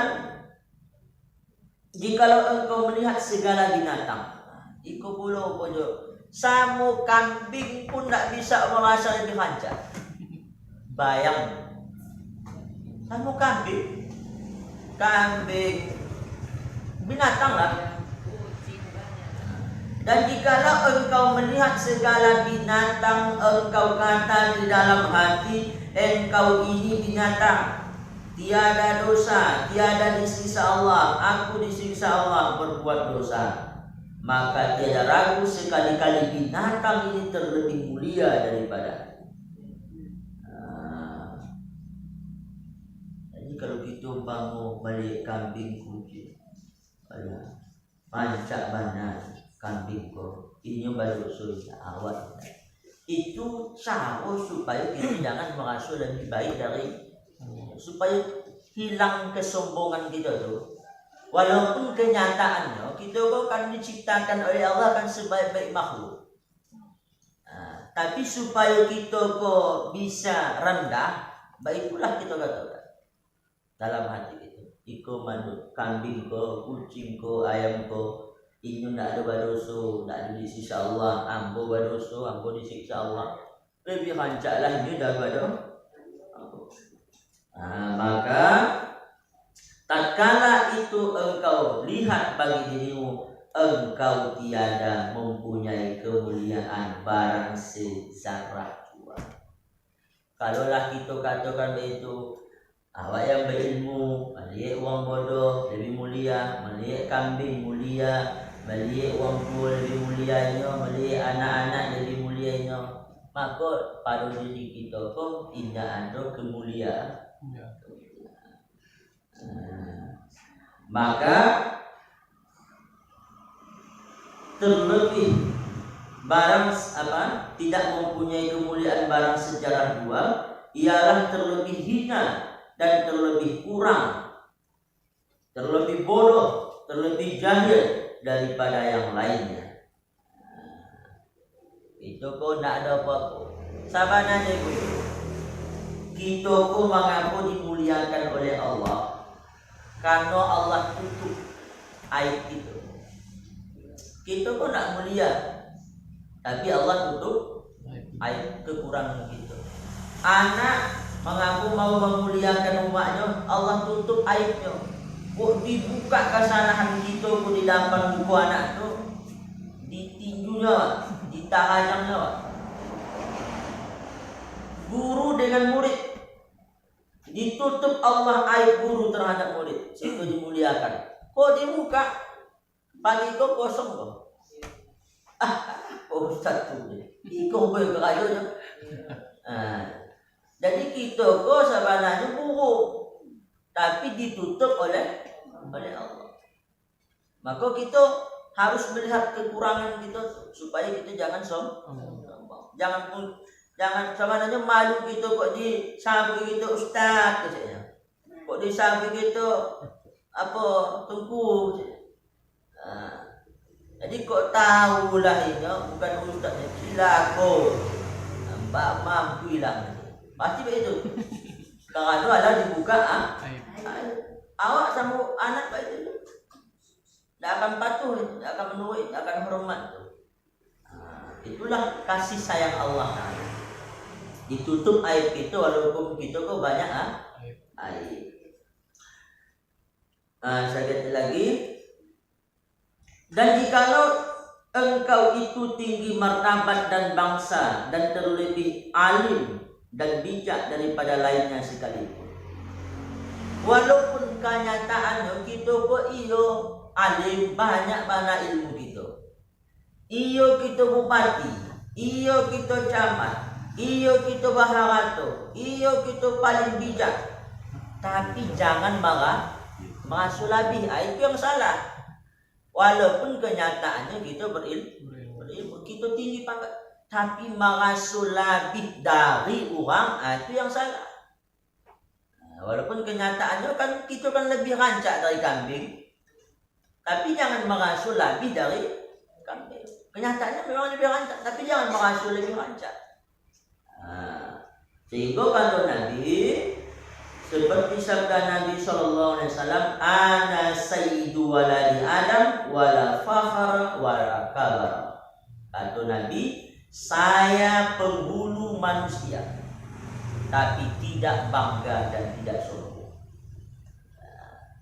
jikalau engkau melihat segala binatang, iko pulau pojok Samu kambing pun tidak bisa merasa lebih lancar. Bayang, samu kambing binatang lah. Dan jikalau engkau melihat segala binatang, engkau kata di dalam hati, engkau ini binatang, tiada dosa, tiada disiksa Allah, aku disiksa Allah berbuat dosa, maka tiada ragu sekali-kali binatang ini terlebih mulia daripada. Jadi kalau kita bangun balik kambing kucing, pancak mana kambing ko, ini baru sudah awal. Itu cara supaya kita jangan merasa lebih baik dari, supaya hilang kesombongan kita tuh. Walaupun kenyataannya kita kan diciptakan oleh Allah kan sebaik-baik makhluk. Tapi supaya kita kok bisa rendah, baiklah kita katakan dalam hati kita. Iko manut kambing ko, kucing ko, ayam ko, ini tidak ada badoso, tidak ada disiksa Allah. Ambo badoso, ambo disiksa Allah. Lebih rancaklah ini daripada ambo. Maka tatkala itu engkau lihat bagi dirimu, engkau tiada mempunyai kemuliaan barang sezarah jua. Kalaulah kita katakan itu, awak yang berilmu, melihat uang bodoh lebih mulia, melihat kambing mulia, melihat uang tua lebih mulianya, melihat anak-anak lebih mulianya, maka pada diri kita pun tidak ada kemuliaan. Maka terlebih barang tidak mempunyai kemuliaan barang sejarah dua, ialah terlebih hina dan terlebih kurang, terlebih bodoh, terlebih jahil daripada yang lainnya. Itu kok tidak ada apa-apa. Sabananya kita kok mengaku dimuliakan oleh Allah karena Allah tutup aib itu. Kita kok tidak mulia, tapi Allah tutup aib kekurangan kita. Anak mengaku mau memuliakan umatnya, Allah tutup aibnya. Kok dibuka kesalahan kita kok di depan buku anak tu, ditinjunya, ditahannya. Guru dengan murid, ditutup Allah aib guru terhadap murid, itu dimuliakan. Kok dibuka, pagi kok kosong kok. Ustaz tu, ikut berkayunya. Jadi kita kok sebenarnya buruk, tapi ditutup oleh Allah. Maka kita harus melihat kekurangan kita supaya kita jangan sombong. Jangan sebenarnya malu kita kok disabi kita ustaz katanya. Kok disabi kita tengku. Jadi kok tahulah ini bukan ustaznya, cilako. Mbak mampu hilang. Pasti begitu. Kalau ada dibuka, awak sama anak begitu, tidak akan patuh, tidak akan menurut, tidak akan hormat. Itulah kasih sayang Allah. Ditutup aib itu walaupun kita kok banyak aib. Sekali lagi. Dan jikalau engkau itu tinggi martabat dan bangsa dan terlebih alim dan bijak daripada lainnya sekalipun, walaupun kenyataannya kita kok alim banyak ilmu kita, kita bupati, kita camat, kita baharato, kita paling bijak, tapi jangan merasa lebih. Itu yang salah. Walaupun kenyataannya kita berilmu, kita tinggi pangkat, tapi merasa lebih dari orang, itu yang salah. Walaupun kenyataannya kan kita kan lebih rancak dari kambing, tapi jangan merasa lebih dari kambing. Kenyataannya memang lebih rancak, tapi jangan merasa lebih rancak. Sehingga kalau Nabi, seperti sabda Nabi SAW, ana sayyidu waladi Adam wala fakhar wala kabar. Kata Kata Nabi, saya penghulu manusia, tapi tidak bangga dan tidak sombong.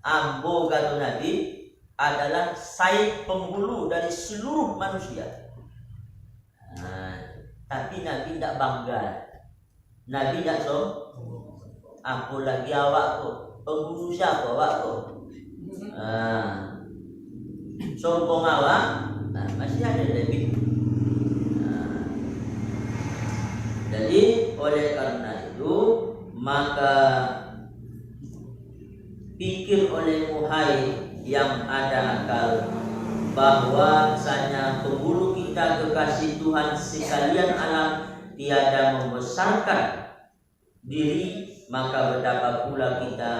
Ambo, kata Nabi, adalah saya penghulu dari seluruh manusia. Tapi Nabi tidak bangga, Nabi tidak sombong. Ambo lagi awak tu, penghulu siapa awak tu? Sombong awak, masih ada Nabi. Jadi oleh karena itu maka pikir olehmu hai yang ada akal, bahwasanya penghulu kita kekasih Tuhan sekalian alam tiada membesarkan diri, maka betapa pula kita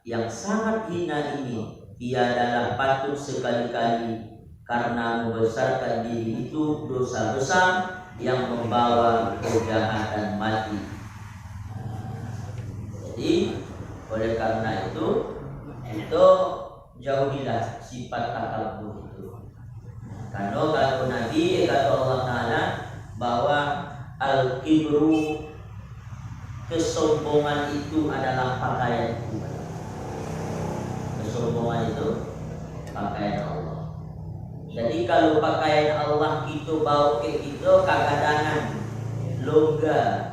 yang sangat hina ini tiadalah patut sekali-kali, karena membesarkan diri itu dosa besar yang membawa kejahatan mati. Jadi oleh karena itu jauhilah sifat takabur itu. Karena kata Nabi, kata Allah Ta'ala, bahwa al-kibru, kesombongan itu adalah pakaianku. Kesombongan itu pakaian Allah. Jadi kalau pakaian Allah kita bawa ke kita kadang-kadang longga.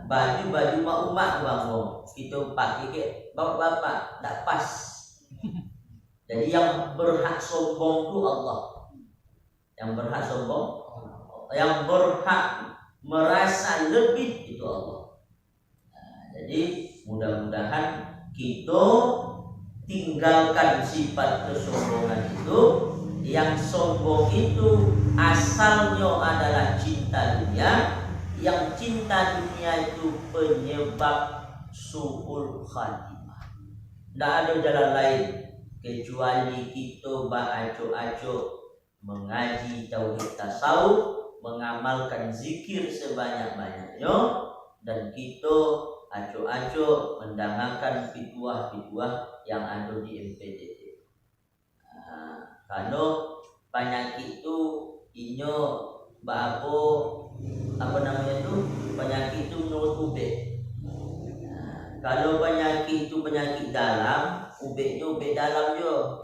Baju mak umat bang, kita pakai ke bapak tak pas. Jadi yang berhak sombong itu Allah. Yang berhak sombong, yang berhak merasa lebih itu Allah. Jadi mudah-mudahan kita tinggalkan sifat kesombongan itu. Yang sombong itu asalnya adalah cinta dunia. Yang cinta dunia itu penyebab su'ul khatimah. Tidak ada jalan lain kecuali kita beraco-aco mengaji tauhid tasawuf, mengamalkan zikir sebanyak-banyaknya, dan kita aco-aco mendengarkan fituah-fituah yang ada di MPDT. Kalau penyakit itu inyo apa namanya itu, penyakit itu menurut ubek. Kalau penyakit itu penyakit dalam, ubeknya ubek dalam juga.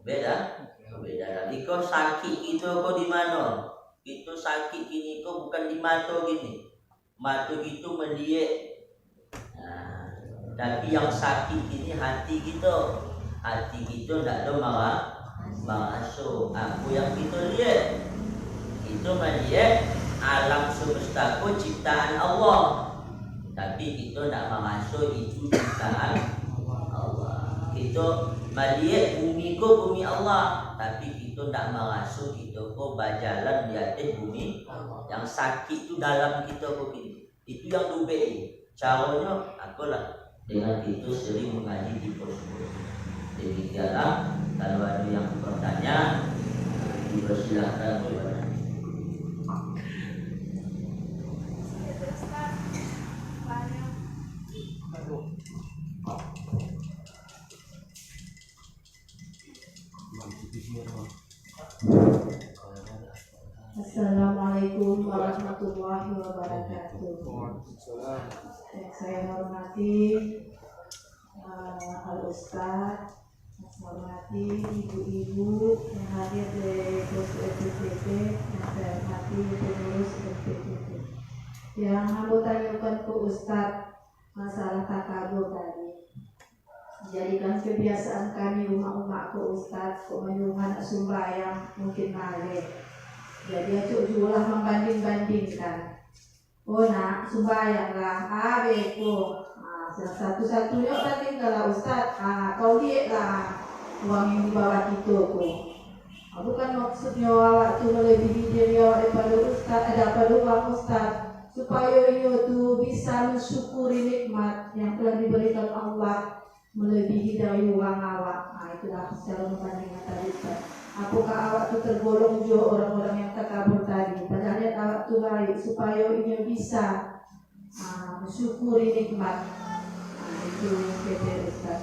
Ubek dalam. Iko sakit itu kok di mana? Itu sakit gini kok bukan di mata gini. Mata itu melihat. Tapi yang sakit ini hati kita. Hati kita tidak ada masuk. Aku yang kita lihat itu melihat alam semesta ku ciptaan Allah, tapi kita tidak masuk itu ciptaan Allah. Kita melihat bumi ku bumi Allah, tapi kita tidak masuk kita ku berjalan di atas bumi. Yang sakit itu dalam kita ku gini. Itu yang dubek. Caranya apalah dengan itu sering mengaji di pos-pos. Demikianlah, kalau ada yang bertanya, dipersilahkan. Assalamualaikum warahmatullahi wabarakatuh. Saya hormati Al-Ustaz, saya hormati ibu-ibu yang hadir dari PPDT, yang saya hormati pengurus PPDT. Yang aku tanyakan ke Ustaz masalah takabur tadi. Jadikan kebiasaan kami umat-umat ke Ustaz, menyuruh sembahyang mungkin malam. Jadi acuk jualah membanding-bandingkan. Oh nak sembahyanglah, betul. Satu-satunya banding kalau Ustaz, kau lihatlah uang yang dibawa kita tu. Bukan maksudnya awak tu melebihi diri awak daripada Ustaz, daripada uang Ustaz, supaya ia tu bisa mensyukuri nikmat yang telah diberikan Allah melebihi dari uang awak. Itulah secara membandingkan tadi Ustaz. Apakah awak tu tergolong juga orang-orang yang takabur tadi? Padahal awak tu baik supaya ia bisa mensyukuri nikmat. Itu PT Ustaz.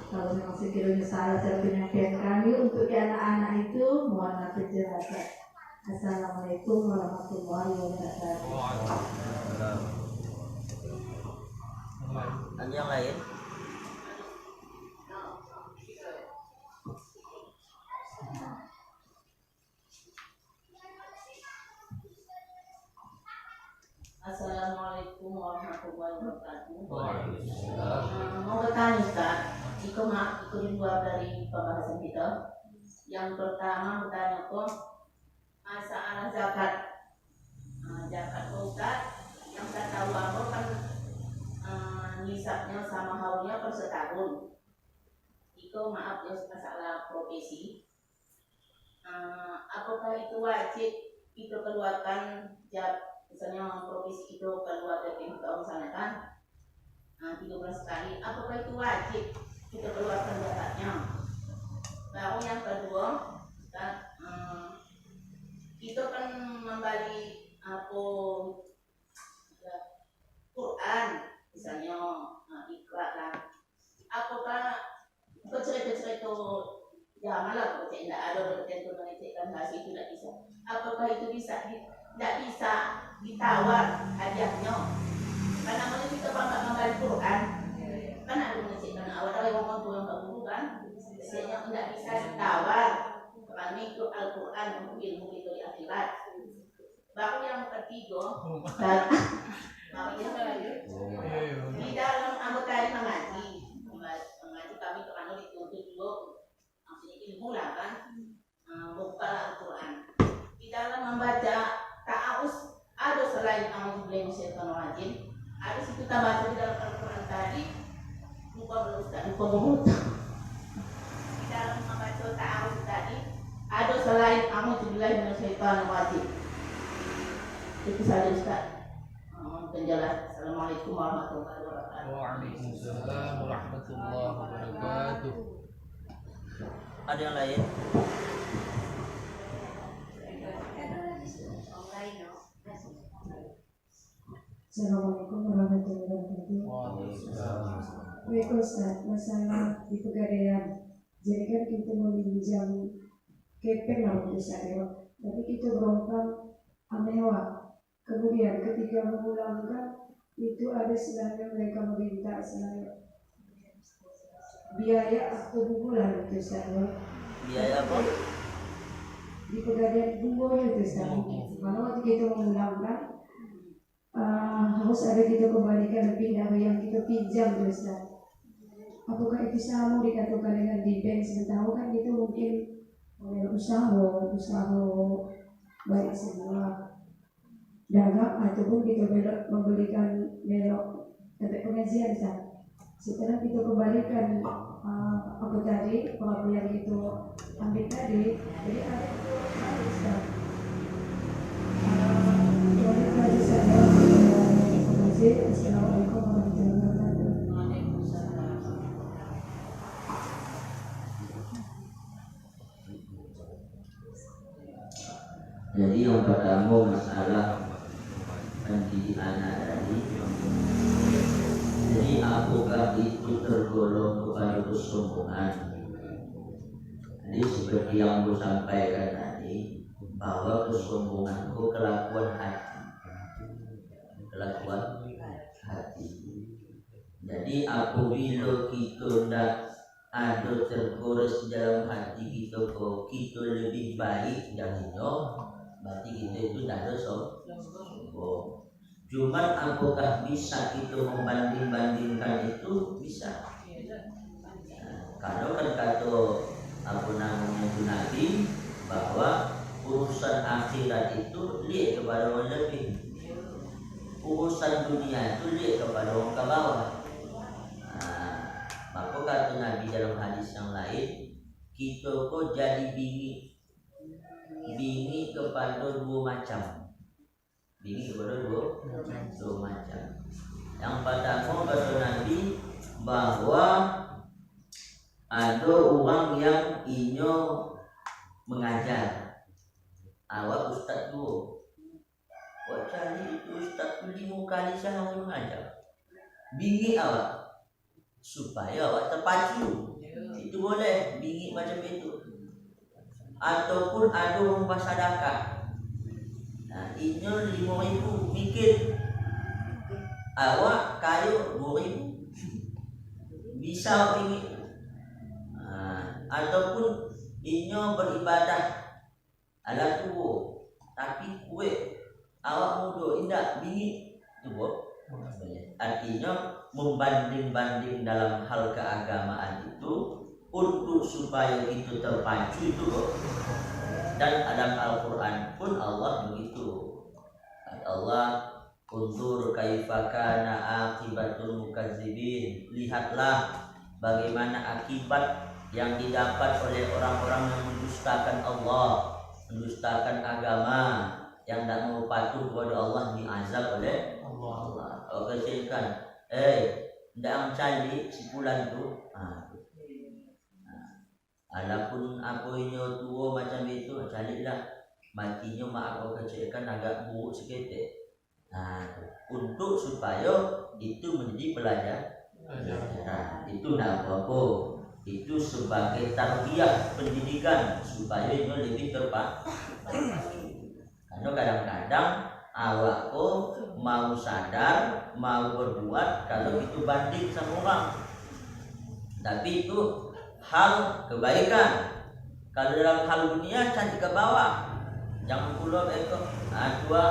Kalau memang sekiranya salah cara penyampaian kami untuk anak-anak itu, mohon maaf penjelasan. Assalamualaikum warahmatullahi wabarakatuh. Ada yang lain? Assalamualaikum warahmatullahi wabarakatuh. Waalaikumsalam. Mau bertanya Ustaz, ikut dua dari pembahasan kita. Yang pertama bertanya kok masalah zakat. Zakat Ustaz, yang saya tahu apa kan nisabnya sama haulnya per setahun. Itu maaf ya masalah profesi. Apakah itu wajib itu keluarkan misalnya profesi itu keluar dari tahun sana kan 13 kali, apakah itu wajib kita keluarkan zakatnya? Baru yang kedua, itu kan membagi Quran misalnya ikrar lah, apakah cerita-cerita jangan lah baca tidak ada bertentu mengecekkan hasil itu tidak bisa, apakah itu tidak bisa ditawar hadiahnya? Karena kalau kita bangga membeli Quran kan ada mengecekkan awal dari orang tua yang tak guru kan, biasanya tidak bisa ditawar karena itu Al-Quran untuk ilmu itu di akhirat. Baru yang ketiga, di dalam anggota mengaji kami itu anu dituntut dulu maksudnya ilmu lah kan, buka Al-Quran. Di dalam membaca ta'awuz ada selain a'udzubillahi minasyaitonir rajim, ada situ baca di dalam Al-Quran tadi lupa berustad lupa mulut. Di dalam membaca ta'awuz tadi ada selain a'udzubillahi minasyaitonir rajim. Itu saja Ustaz. Penjelasan. Assalamualaikum warahmatullahi wabarakatuh. Waalaikumsalam warahmatullahi wabarakatuh. Ada yang lain? Assalamualaikum warahmatullahi wabarakatuh. Waalaikumsalam. Baik Ustaz, masalah di pegadaian. Jadi kan kita meminjam kepeng lah Ustaz ya, tapi kita berongkang amewa. Kemudian ketika memulangkan itu ada istilahnya mereka meminta istilahnya biaya atau bulan itu Ustaz ya. Biaya apa? Di pegadaian bumbunya itu Ustaz. Kalau waktu kita memulangkan harus ada kita kembalikan lebih dari yang kita pinjam Ustaz. Apakah itu sama dikatakan dengan di bank? Sementara kan itu mungkin usaha baik semua dagang ataupun kita membelikan belok tempat pengajian Ustaz. Setelah kita kembalikan apa tadi apa yang itu ambil tadi, jadi ada itu Ustaz. Assalamualaikum warahmatullahi wabarakatuh. Jadi yang pertama masalah pendidik anak tadi. Jadi apakah itu tergolong kepada kesombongan? Jadi seperti yang aku sampaikan tadi, bahwa kesombongan itu kelakuan hati. Jadi apabila kita tidak ada tergores dalam hati kita kok kita lebih baik darinya, berarti kita itu tidak ada sombong. Cuman apakah bisa kita membanding-bandingkan itu? Bisa. Kalau kan kata apa namanya itu Nabi bahwa urusan akhirat itu lihat kepada orang lebih, urusan dunia itu lihat kepada orang ke bawah. Maka kata Nabi dalam hadis yang lain, kita kok jadi bingi kepada dua macam. Bingi kepada dua macam. Yang pertama kata Nabi bahwa ada orang yang inyo mengajar. Awak ustaz dua. Awak cari itu ustaz 5 kali saya mengajar. Bingi awak supaya awak terpacu. itu boleh bingit macam itu. Ataupun ada rumah sedekah. Nah, ini 5.000 mikir. Awak kayu 2.000. Bisa bingit. Ataupun ini beribadah ala tubuh tapi kue awak muda indah bingit tu artinya membanding-banding dalam hal keagamaan itu untuk supaya itu terpacu itu dan dalam Al-Quran pun Allah begitu. Allah unzur kaifa kana aqibatul mukazzibin, lihatlah bagaimana akibat yang didapat oleh orang-orang yang mendustakan Allah, mendustakan agama, yang tidak mau patuh kepada Allah diazab oleh Allah. Oke, silakan. Tidak mencari sipulan tu. Adapun apa ini tua macam itu, carilah matinya mak aku kecilkan agak buruk sikit. Untuk supaya itu menjadi pelajaran. Itu tidak apa-apa. Itu sebagai tarbiyah pendidikan supaya ini lebih tepat. Karena kadang-kadang awak mau sadar, mau berbuat kalau itu banding sama orang. Tapi itu hal kebaikan. Kalau dalam hal dunia cari ke bawah. Jangan pula ekor. Dua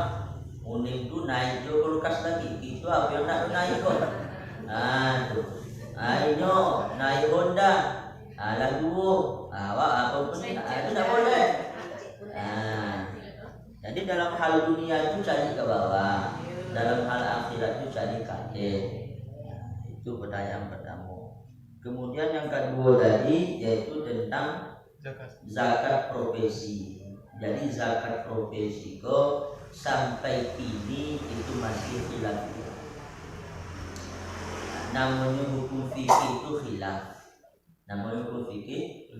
uning tu naik jo kulkas lagi. Itu apa yang nak naik kok. Tu. Ini naik Honda. Lagu awak apa pun itu tak boleh. Jadi dalam hal dunia itu cari ke bawah, dalam hal akhirat itu cari kadir. Itu pertanyaan pertama. Kemudian yang kedua tadi yaitu tentang zakat profesi. Jadi zakat profesi kok sampai kini itu masih khilaf. Namanya hukum fikih itu khilaf. Namanya hukum fikih.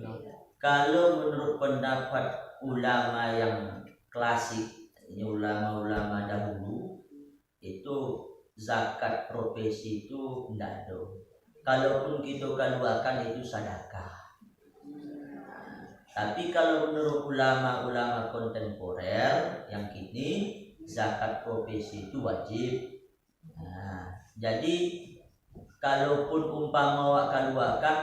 Kalau menurut pendapat ulama yang klasik, ini ulama-ulama dahulu, itu zakat profesi itu tidak ada. Kalaupun kita keluarkan itu sedekah. Tapi kalau menurut ulama-ulama kontemporer yang kini, zakat profesi itu wajib. Jadi kalaupun umpama awak keluarkan,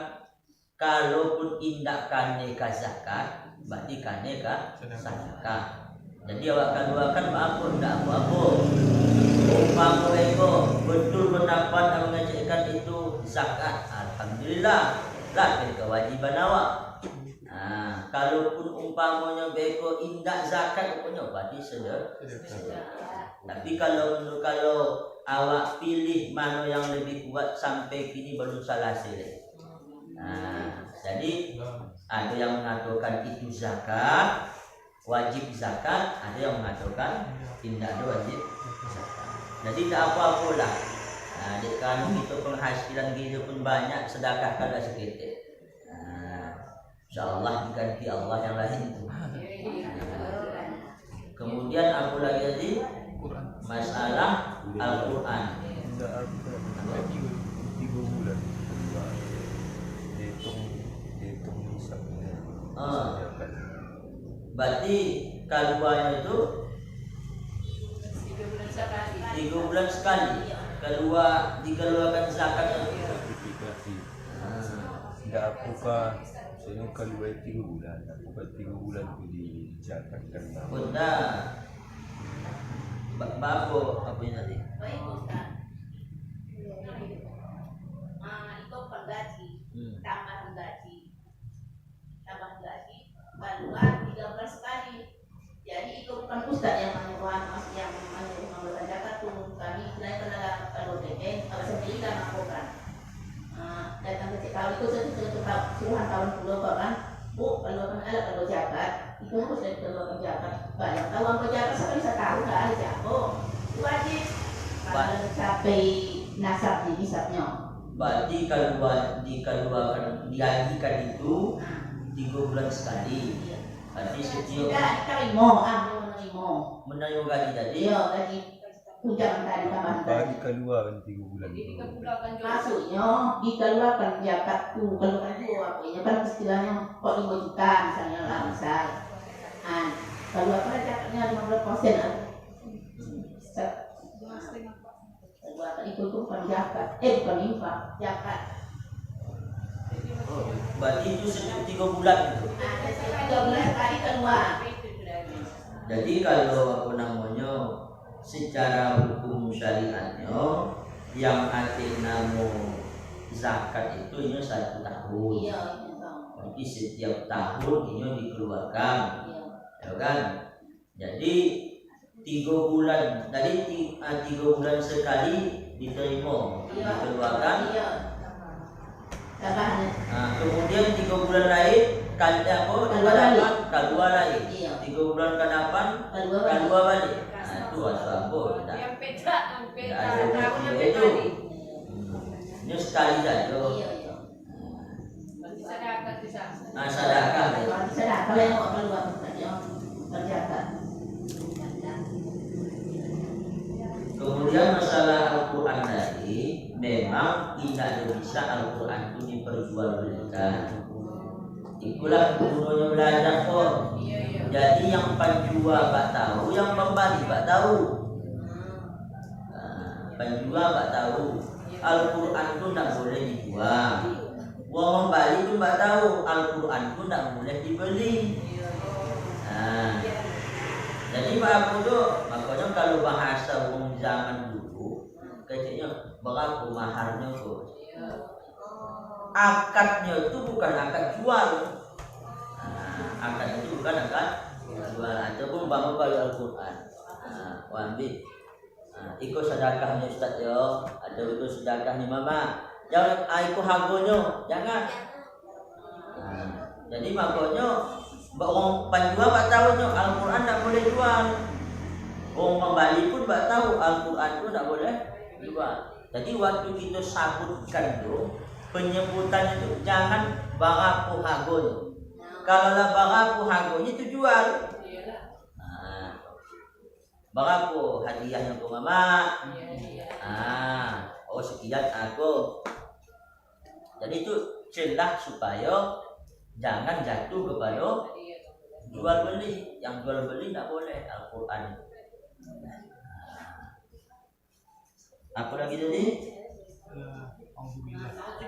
kalaupun indak kane ka zakat, berarti kane ka sedekah. Jadi awak keluarkan apa ndak apa-apa. Umpama eko betul pendapat yang mengecekkan itu zakat, alhamdulillah lah kewajiban awak. Kalaupun umpamanya beko indak zakat punya berarti sedekah. Tapi kalau awak pilih mana yang lebih kuat sampai kini belum salah silih. Jadi ada yang mengatakan itu zakat, wajib zakat, ada yang mengatakan tidak ada wajib zakat. Jadi tidak apa-apa lah. Kalau kita penghasilan kita pun banyak, sedekah kada sedikit. InsyaAllah diganti Allah yang lain itu. Kemudian apa lagi tadi? Masalah Al-Quran. 3 bulan. Hitung nisabnya. Berarti keluarnya itu 3 bulan sekali. Dikeluarkan zakat itu. Tidak apakah soalnya keluar 3 bulan. Apakah 3 bulan itu dicakapkan? Benar. Babo apa ini tadi? Baik Ustaz. Itu penggaji, tambah gaji, keluar 3 bulan sekali. Jadi itu bukan Ustaz yang menyuruh yang menyuruh zakat tuh. Kami selain tenaga kalau DP, kalau sendiri kan lakukan. Datang ke kalau itu sekitar puluhan tahun dulu kan, Bu, kalau kalau zakat itu harus dari keluarga zakat. Banyak tahu apa zakat sampai bisa tahu nggak ada zakat. Wajib kalau mencapai nasab di nisabnya. Berarti dikeluarkan dihajikan itu 3 bulan sekali. Berarti setiap menerima menerima gaji tadi. Iya, gaji Tunjangan tadi tambahan tadi. Bagi kedua kan 3 bulan. Maksudnya dikeluarkan zakat tuh, keluarkan tuh artinya kan istilahnya kok 5 juta misalnya lah misal. Nah, keluarkan zakatnya 15%. Keluarkan itu tuh bukan zakat, bukan infak, zakat. Berarti itu setiap 3 bulan itu. Nah, 3 bulan kali keluar. Jadi kalau apa namanya secara hukum syariatnya yang atik namo zakat itu ini 1 tahun. Iya, Jadi setiap tahun ini dikeluarkan, ya kan? Jadi 3 bulan, tadi 3 bulan sekali diterima, dikeluarkan. Iya. Tambahan. Nah, kemudian 3 bulan lain kali apa? Kedua lain. Iya. 3 bulan ke depan kedua balik. Nah, itu apa? Tidak ada itu. Ini sekali saja. Iya. Nah, sedekah. Sedekah kalau yang mau keluar saja berzakat. Kemudian masalah Al-Quran tadi, memang tidak bisa Al-Quran itu diperjualbelikan. Itulah gunanya belajar kok. Jadi yang penjual tak tahu, yang membeli tak tahu. Penjual tak tahu. Al-Quran itu tidak boleh dijual. Wong membeli itu tak tahu. Al-Quran itu tidak boleh dibeli. Nah, jadi apa itu? Makanya kalau bahasa orang zaman dulu, kayaknya berapa maharnya tuh? Akadnya itu bukan akad jual. Akad itu bukan akad jual. Ataupun bangun kali Al-Quran. Ambil. Ikut sedekahnya Ustaz yo. Ada itu sedekah ni mama. Jangan ikut harganya. Jangan. Jadi makanya orang penjual tak tahu Al-Quran tak boleh jual. Orang pembeli pun tak tahu Al-Quran itu tak boleh jual. Jadi waktu kita sabutkan tu penyebutan itu jangan baraku harganya. Kalau lah baraku harganya itu jual. Baraku hadiahnya ke mama. Oh sekian aku. Jadi itu celah supaya jangan jatuh kepada jual beli. Yang jual beli tak boleh Al-Quran. Apa lagi tadi?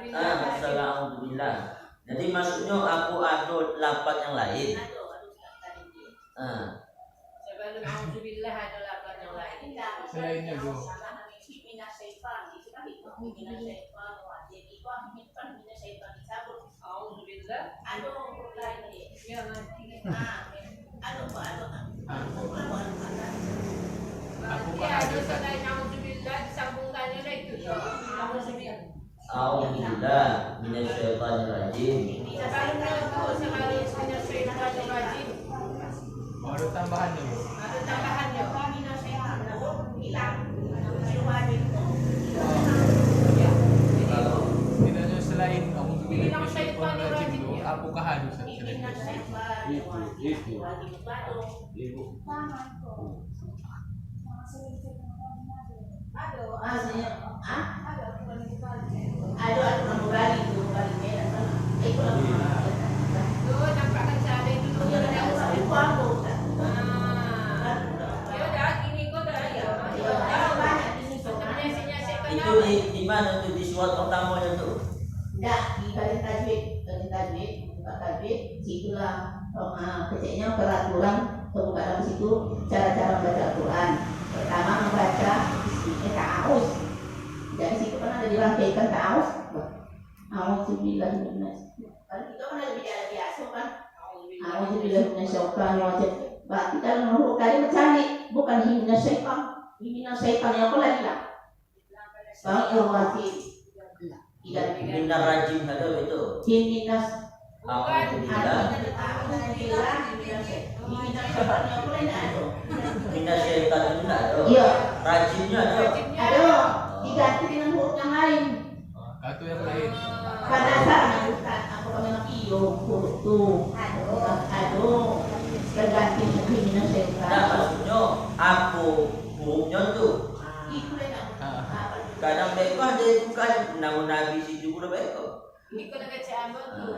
Masalah alhamdulillah. Jadi maksudnya aku ada lapat yang lain. Selainnya Bu. Alhamdulillah minasyaitonir rajim. Ada tambahannya Bu. Tidak ada selain apakah ada selain itu? Itu di mana tuh di surat utamanya tuh? Tidak di kajian tajwid, situlah kecilnya peraturan pembukaan situ cara-cara membaca Al-Quran. Pertama membaca bismillah ta'awuz. Dari situ kan ada dirangkaikan ta'awuz. A'udzubillahi minasyaitonir rajim. Kalau kita kan ada bicara biasa kan. A'udzubillahi minasyaitonir rajim. Berarti dalam huruf kali mencari bukan minasyaiton. Minasyaiton yang apa lagi lah? Bang tidak Minar rajim ada itu. Minas Alhamdulillah. Minas syaitan itu tidak ada. Iya. Rajimnya ada. Ada diganti dengan huruf yang lain. Atau yang lain. Pada dasarnya Ustaz, aku memang iyo huruf tu. Aduh, terganti dengan syaitan. Nah maksudnya aku hurufnya tuh Kadang beko ada yang bukan namun Nabi situ pula beko. Ikut dengan Ciambon tu.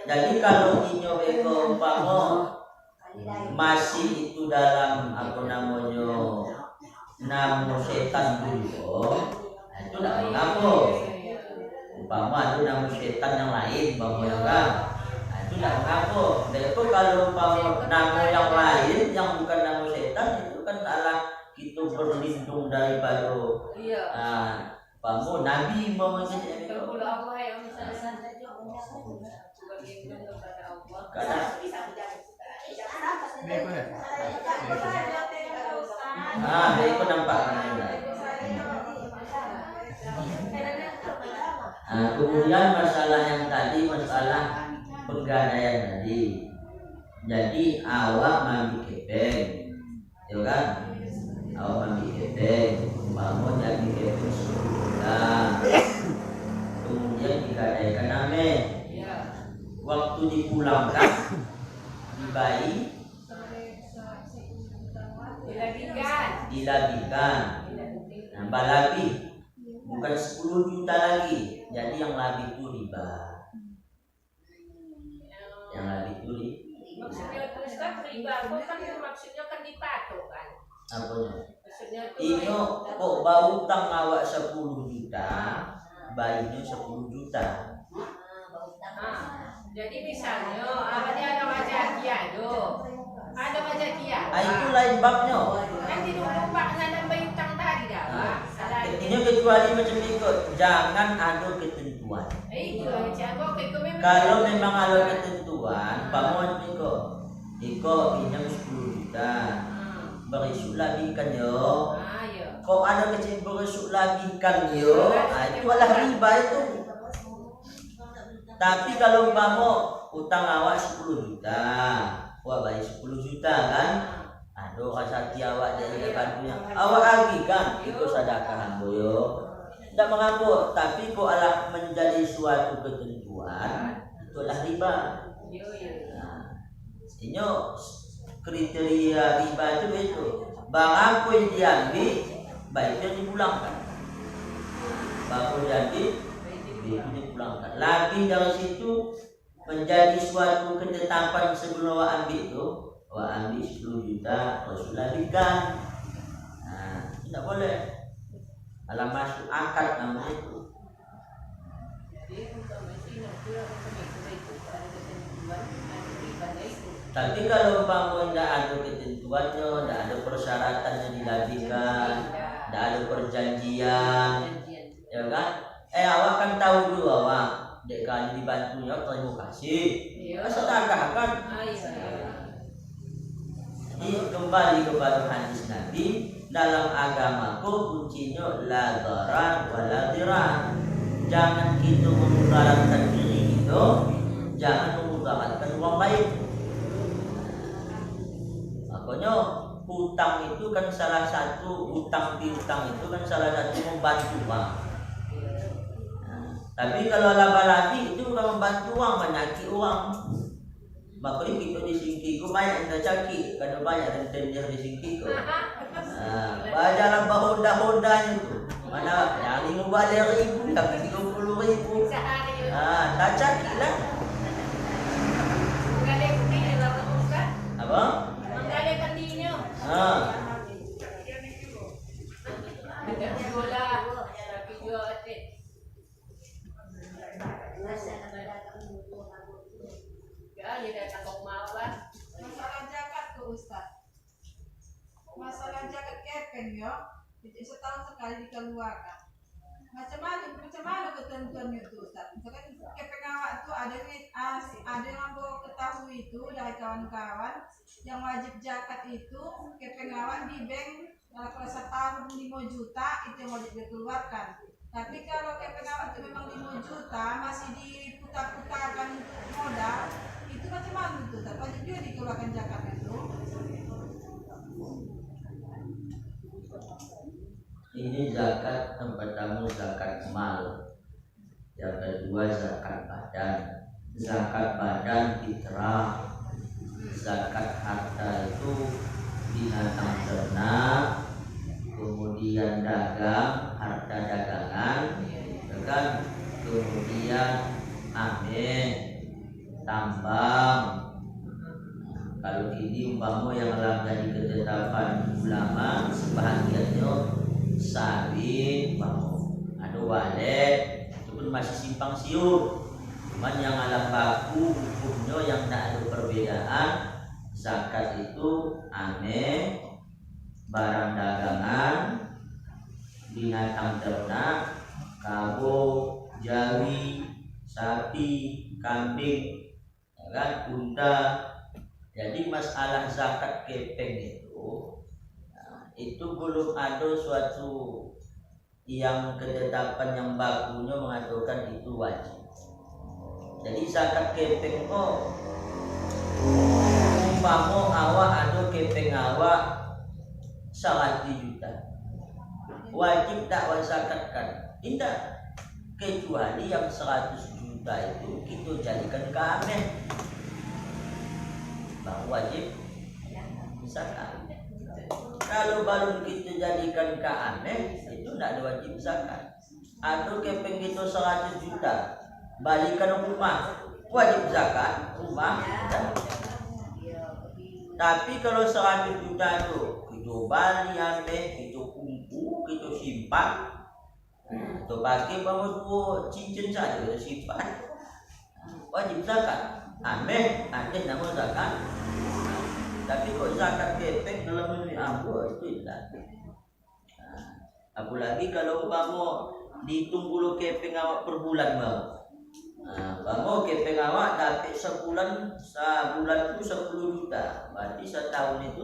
Jadi kalau inyo beko umpama masih itu dalam apa namanya nama setan dulu, itu tidak mengapa. Umpama itu nama setan yang lain, umpama kan, itu tidak mengapa. Beko kalau umpama nama yang lain yang bukan nama setan itu kan adalah kita berlindung daripada umpama Nabi umpama macam itu. Kadang Beko ya? beko nampak kan. Kemudian masalah yang tadi masalah penggadaian tadi. Jadi awak mandi kepeng, ya kan? Awak mandi kepeng, umpama jadi kepeng 10 bulan. Kemudian digadaikan amin. Waktu dipulangkan dibayi dilabikan nambah lagi bukan 10 juta lagi, jadi yang lebih itu riba, yang lebih itu Maksudnya terus kan riba, maksudnya kan dipatok kan. apanya? Maksudnya Ini kok bau utang awak 10 juta, bayinya 10 juta. Jadi misalnya ada wajah ada wajah dia. Itu lain babnya. Nanti dulu Pak nambah utang tadi dah. Salah. Ini kecuali macam itu, jangan ada ketentuan. Itu macam aku memang. Kalau memang ada ketentuan, pamoh Iko pinjam 10 juta, berisuk labikan yo. Kok ada kecil berisuk labikan yo, itu adalah riba itu. Tapi kalau pamoh utang awak 10 juta, wah bayi 10 juta kan? Aduh kasati awak dari bantunya. Awak lagi kan itu sedekah boyo. Tidak mengapa, tapi kok adalah menjadi suatu ketentuan, itu adalah riba. Ini kriteria riba itu barang apa yang diambil baiknya dipulangkan. Barang diambil baiknya dipulangkan. Lagi dari situ menjadi suatu ketetapan sebelum awak ambil itu, awak ambil 10 juta, Rasul labikan. Tidak boleh. Alam masuk akad namanya itu. Tapi kalau umpama tidak ada ketentuannya, tidak ada persyaratannya dilabikan, tidak ada perjanjian, ya kan? Awak kan tahu dulu awak, dek kali dibantunya terima kasih, sedekah kan? Jadi kembali kepada hadis Nabi, dalam agamaku kuncinya la dharar wa la dirar. Jangan kita memudaratkan diri kita, jangan memudaratkan orang lain. Makanya hutang itu kan salah satu, hutang piutang itu kan salah satu membantu orang. Tapi kalau laba-labi itu bukan membantu orang, menyakiti orang. Makanya kita disingkiku banyak yang caki, karena banyak rentenir disingkiku. Bajalah Honda-Hondanya itu. Mana yang 50.000, yang 30.000. Tak caki lah. Apa? Masalah zakat ke Ustaz. Masalah zakat kepeng ya, setahun sekali dikeluarkan. Macam mana ketentuannya itu Ustaz? Misalkan kepeng awak itu ada yang bawa ketahui itu dari kawan-kawan yang wajib zakat itu kepeng awak di bank kalau setahun 5 juta itu yang wajib dikeluarkan. Tapi kalau kepeng awak itu memang 5 juta masih diputar-putarkan modal, itu macam mana itu? Wajib juga dikeluarkan zakat itu. Ini zakat yang pertama zakat mal, yang kedua zakat badan. Zakat badan fitrah, zakat harta itu binatang ternak, kemudian kemudian dagang, harta dagangan, kan? Kemudian amin, tambang. Kalau ini umpama yang dalam dari ketetapan ulama sebahagiannya sawit, ada walet, itu pun masih simpang siur. Cuman yang alam baku hukumnya yang tak ada perbedaan, zakat itu amin, barang dagangan, binatang ternak, kabo, jawi, sapi, kambing, ya kan, unta. Jadi masalah zakat kepeng itu belum ada suatu yang ketetapan yang bakunya mengatakan itu wajib. Jadi zakat kepeng umpama awak ada kepeng awak 100 juta, wajib tak zakatkan? Tidak, kecuali yang 100 juta itu kita jadikan keamen, baru wajib zakat. Kalau baru kita jadikan keamen, itu tidak ada wajib zakat. Atau kepeng kita 100 juta, balikan rumah, wajib zakat rumah. Tapi kalau 100 juta itu kita bali ambil, kita kumpul, kita simpan, kita pakai bawa 2 cincin saja kita simpan, wajib zakat. Ambil, ada nama zakat. Tapi kok zakat kepeng dalam negeri ambo itu tidak. Apalagi kalau umpama dihitung dulu kepeng awak per bulan bang. Umpama kepeng awak dapat sebulan itu 10 juta, berarti setahun itu